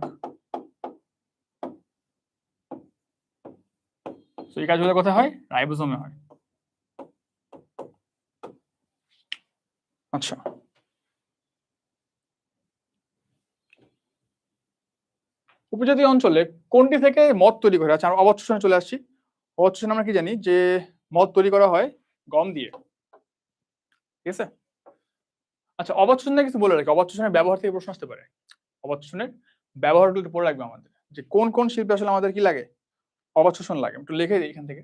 তো এই কাজগুলো কোথায় হয়? রাইবোজোমে হয়। আচ্ছা, উপজাতীয় অঞ্চলে কোনটি থেকে মদ তৈরি করে? আচ্ছা আমরা অবৎ শোষণে চলে আসছি। অবৎ শোষণে আমরা কি জানি যে মদ তৈরি করা হয় গম দিয়ে, ঠিক আছে? আচ্ছা, অবৎ শোষণে কিছু বলে রাখি, অবৎ শোষণের ব্যবহার থেকে প্রশ্ন আসতে পারে। অবৎ শোষণের ব্যবহারগুলো একটু পড়ে রাখবে আমাদের, যে কোন কোন শিল্পে আসলে আমাদের কি লাগে, অবৎ শোষণ লাগে। একটু লিখে দিই এখান থেকে,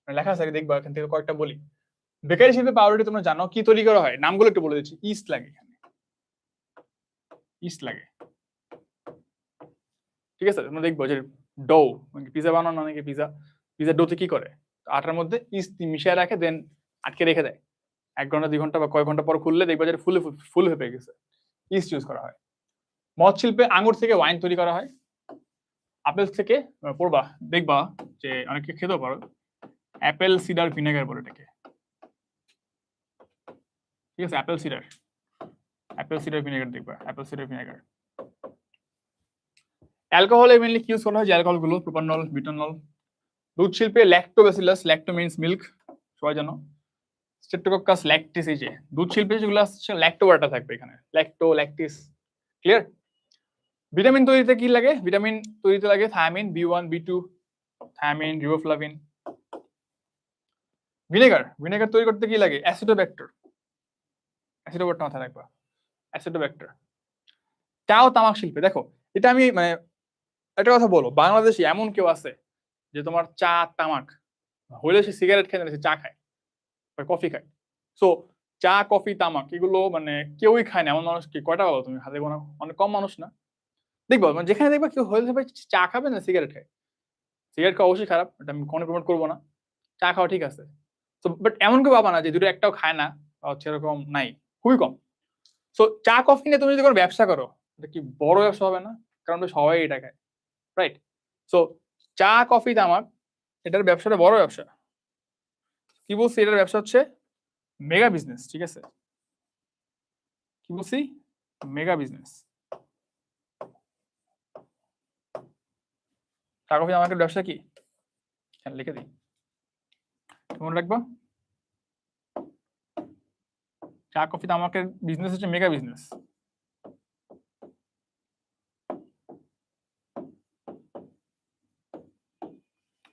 লেখা আছে দেখবা, এখান থেকে কয়েকটা বলি। বেকারি শিল্পে পাউরুটি তোমরা জানো কি তৈরি করা হয়, নামগুলো একটু বলে দিচ্ছি। ইস্ট লাগে, এখানে ইস্ট লাগে, ঠিক আছে? তোমরা দেখবো যে ডো, পিজা বানানো, অনেকে পিজা ডোতে কি করে, আটার মধ্যে ইস্ট মিশিয়ে রাখে, দেন আটকে রেখে দেয়। 1 ঘন্টা 2 ঘন্টা বা কয়েক ঘন্টা পর খুললে দেখবা যে ফুল হয়ে গেছে। ইস্ট ইউজ করা হয়। মদ শিল্পে আঙ্গুর থেকে ওয়াইন তৈরি করা হয়। আপেল থেকে পড়বা, দেখবা যে অনেকে খেতেও পারো, অ্যাপেল সিডার ভিনেগার বলে এটাকে, ঠিক আছে? অ্যাপেল সিডার ভিনেগার দেখবা, অ্যাপেল সিডার ভিনেগার। অ্যালকোহলে মেইনলি কি ইউজ করা হয় যে অ্যালকোহল গুলো প্রোপানল, বিউটানল। দুধ শিল্পে ল্যাক্টোব্যাসিলাস, ল্যাক্টো মিন্স মিল্ক, সবাই জানো। স্ট্রেপ্টোকক্কাস ল্যাকটিস, এই যে দুধ শিল্পে যেগুলো আসছে ল্যাক্টোবারটা থাকবে এখানে, ল্যাক্টো ল্যাকটিস। ক্লিয়ার? ভিটামিন তৈরিতে কি লাগে? ভিটামিন তৈরিতে লাগে thymine, B1 B2, thymine, riboflavin. Vinegar তৈরি করতে কি লাগে? অ্যাসিডোব্যাক্টর, অ্যাসিডোব্যাক্টর মাথায় রাখবা, অ্যাসিডোব্যাক্টর। চা ও তামাক শিল্পে দেখো, এটা আমি মানে একটা কথা বলো, বাংলাদেশে এমন কেউ আছে যে তোমার চা তামাক হইলে সে সিগারেট খায় না, সে চা খায় বা কফি খায়? সো চা, কফি, তামাক এগুলো মানে কেউই খায় না এমন মানুষ কি কয়টা বলো তুমি? হাতে গোনা অনেক কম মানুষ না? দেখবো মানে যেখানে দেখবা কেউ হইলে ভাই চা খাবে না সিগারেট খায়। সিগারেট খাওয়া অবশ্যই খারাপ, এটা আমি কোনো প্রমোট করবো না। চা খাওয়া ঠিক আছে। তো বাট এমন কেউ পাবা না যে দুটো একটাও খায় না বা হচ্ছে এরকম নাই, খুবই কম। সো চা কফি নিয়ে তুমি যদি কোনো ব্যবসা করো, এটা কি বড় ব্যবসা হবে না? কারণ তো সবাই এটা খায়, রাইট? সো চা, কফি, তামাক এটার ব্যবসাটা বড় ব্যবসা। কি বলছি? এটার ব্যবসা হচ্ছে মেগা বিজনেস, ঠিক আছে? কি বলছি? Mega business. চা কফি তামাকের ব্যবসা কি? এখানে লিখে দিই, মনে রাখবা। চা কফি তামাকের বিজনেস হচ্ছে মেগা বিজনেস।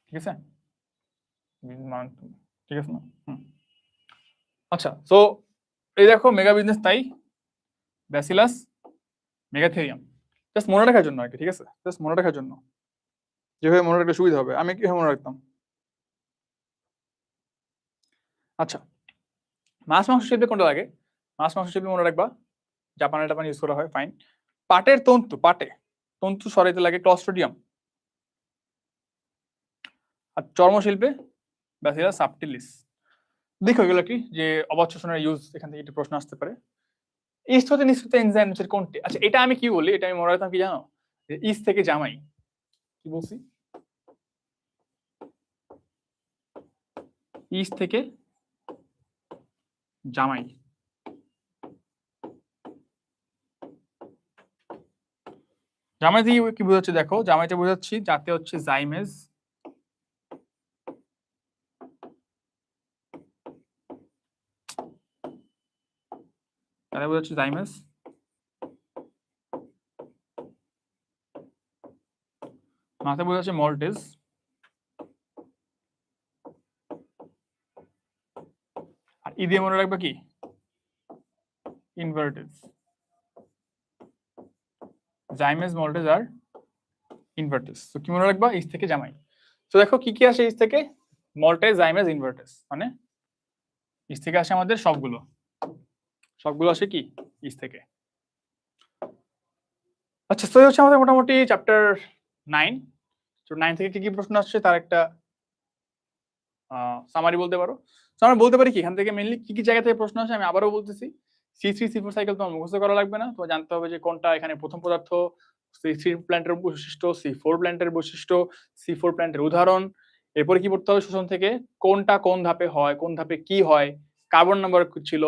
ঠিক আছে? ঠিক আছে না? আচ্ছা, সো এই দেখো মেগা বিজনেস, তাই ব্যাসিলাস মেগাথেরিয়াম। জাস্ট মনে রাখার জন্য আর কি, ঠিক আছে? জাস্ট মনে রাখার জন্য, যেভাবে মনে রাখলে সুবিধা হবে। আমি কিভাবে মনে রাখতাম? আচ্ছা, মাছ মাংস শিল্পে কোনটা লাগে? মাছ মাংস শিল্পে মনে রাখবা জাপানের টাপান ইউজ করা হয়, ফাইন। পাটের তন্তু, তন্তু সরাইতে লাগে ক্লস্ট্রিডিয়াম। আর চর্মশিল্পে ব্যাসিলাস সাবটিলিস। দেখো এগুলো কি যে অবাত শোষণের ইউজ, এখান থেকে একটা প্রশ্ন আসতে পারে। ইস্ট হতে নিঃসৃত এনজাইম হচ্ছে কোনটি? আচ্ছা, এটা আমি কি বলি, এটা আমি মনে রাখতাম কি জানো? যে ইস্ট থেকে জামাই। কি বলছি? ইস্ট থেকে জামাই। জামাই থেকে কি বোঝাচ্ছে দেখো, জামাইতে বোঝাচ্ছি যাতে হচ্ছে জাইমেজ, তাহলে বোঝাচ্ছে জাইমেজ। মাথায় বোঝাচ্ছে মল্টেজ। আর ই দিয়ে মনে রাখবে কি? ইনভার্টেজ। জাইমেজ, মল্টেজ আর ইনভার্টেজ। তো কি মনে রাখবা? ইস্ট থেকে জামাই। তো দেখো কি কি আসে ইস্ট থেকে? Maltase, zymase, invertase. মানে ইস্ট থেকে আসে আমাদের সবগুলো, সবগুলো আসে কি? ইস্ট থেকে। আচ্ছা, তো হচ্ছে আমাদের মোটামুটি চ্যাপ্টার 9। তো 9 থেকে কি কি প্রশ্ন আসছে তার একটা সামারি বলতে পারো। তো আমরা বলতে পারি কি এখান থেকে মেইনলি কি কি জায়গা থেকে প্রশ্ন আসে আমি আবারও বলতেছি। C3 C4 সাইকেল তোমার মুখস্থ করা লাগবে না, তোমার জানতে হবে যে কোনটা এখানে প্রথম পদার্থ, C3 প্ল্যান্টের বৈশিষ্ট্য, C4 প্ল্যান্টের বৈশিষ্ট্য, C4 প্ল্যান্টের উদাহরণ। এরপরে কি পড়তে হবে? শোষণ থেকে কোনটা কোন ধাপে হয়, কোন ধাপে কি হয়, কার্বন নাম্বার ছিল,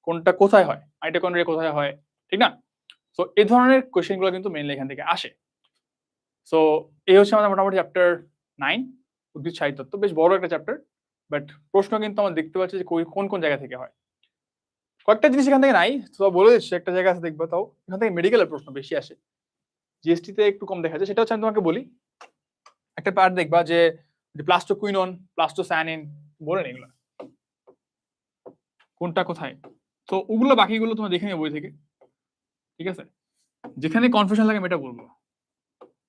কোনটা কোথায় হয়, মাইটোকন্ড্রিয়া কোথায় হয়, ঠিক না? সো এই ধরনের কোয়েশ্চেন গুলো কিন্তু মেইনলি এখান থেকে আসে। সো এই হচ্ছে আমাদের মোটামুটি চ্যাপ্টার 9 উদ্ভিদ সাহিত্যত্ব, বেশ বড় একটা চ্যাপ্টার। বাট প্রশ্ন কিন্তু আমরা দেখতে পাচ্ছি যে কোন কোন জায়গা থেকে হয়। কয়েকটা জিনিস এখান থেকে নাই, তো বলে দিচ্ছি একটা জায়গা আছে দেখবো, তাও এখান থেকে মেডিকেলের প্রশ্ন বেশি আসে, জিএসটি তে একটু কম দেখা যায়। সেটা হচ্ছে আমি তোমাকে বলি, একটা পার্ট দেখবা যে প্লাস্টোকুইনন, প্লাস্টোসায়ানিন, বলে নেই এগুলো কোনটা কোথায়। তো ওগুলো বাকিগুলো তোমরা দেখে নিও বই থেকে, ঠিক আছে? যেখানে কনফিউশন লাগে আমি এটা বলবো।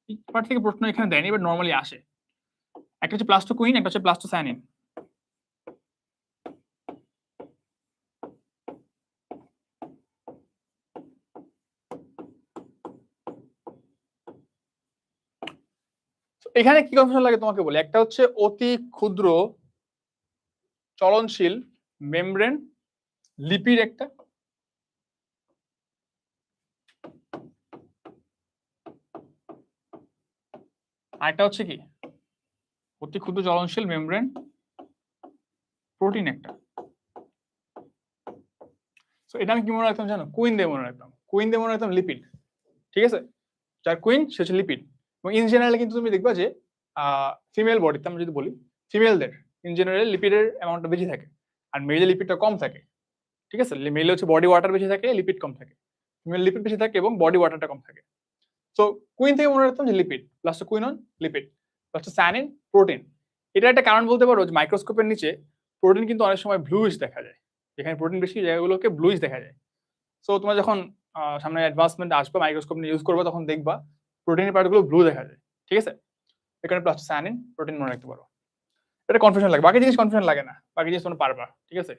এই পার্ট থেকে প্রশ্ন এখানে দেয়নি, বাট নর্মালি আসে। একটা হচ্ছে প্লাস্টোকুইন, একটা হচ্ছে প্লাস্টোসায়ানিন। এখানে কি কনফিউশন লাগে তোমাকে বলি। একটা হচ্ছে অতি ক্ষুদ্র চলনশীল মেমব্রেন লিপিড, একটা আরেকটা হচ্ছে কি অতি ক্ষুদ্র চলনশীল মেমব্রেন প্রোটিন একটা। সো এটা আমি কি মনে রাখতাম জানো? কুইন দিয়ে মনে রাখতাম, কুইন দিয়ে মনে রাখতাম লিপিড, ঠিক আছে? যার কুইন সে হচ্ছে লিপিড। এবং ইন জেনারেল কিন্তু তুমি দেখবা যে ফিমেল বডিতে আমরা যদি বলি ফিমেলদের ইন জেনারেল লিপিডের অ্যামাউন্টটা বেশি থাকে আর মেলে লিপিডটা কম থাকে। ঠিক আছে, মেলে হচ্ছে বডি ওয়াটার বেশি থাকে, লিপিড কম থাকে। ফিমেল লিপিড বেশি থাকে এবং বডি ওয়াটারটা কম থাকে। সো কুইন থেকে মনে রাখতাম যে lipid plus two quinone lipid plus two স্যানিন প্রোটিন। এটা একটা কারণ বলতে পারো যে মাইক্রোস্কোপের নিচে প্রোটিন কিন্তু অনেক সময় ব্লুইশ দেখা যায়, যেখানে প্রোটিন বেশি জায়গাগুলোকে ব্লুইশ দেখা যায়। সো তোমরা যখন সামনে অ্যাডভান্সমেন্ট আসবে মাইক্রোস্কোপ নিয়ে ইউজ করবে তখন দেখবা প্রোটিনের পার্টগুলো ব্লু দেখা যায়। ঠিক আছে, এখানে প্লাস স্যানিন প্রোটিন মনে রাখতে পারো। এটা কনফিউশন লাগে, বাকি জিনিস কনফিউশন লাগে না, বাকি জিনিস তোমরা পারবা। ঠিক আছে,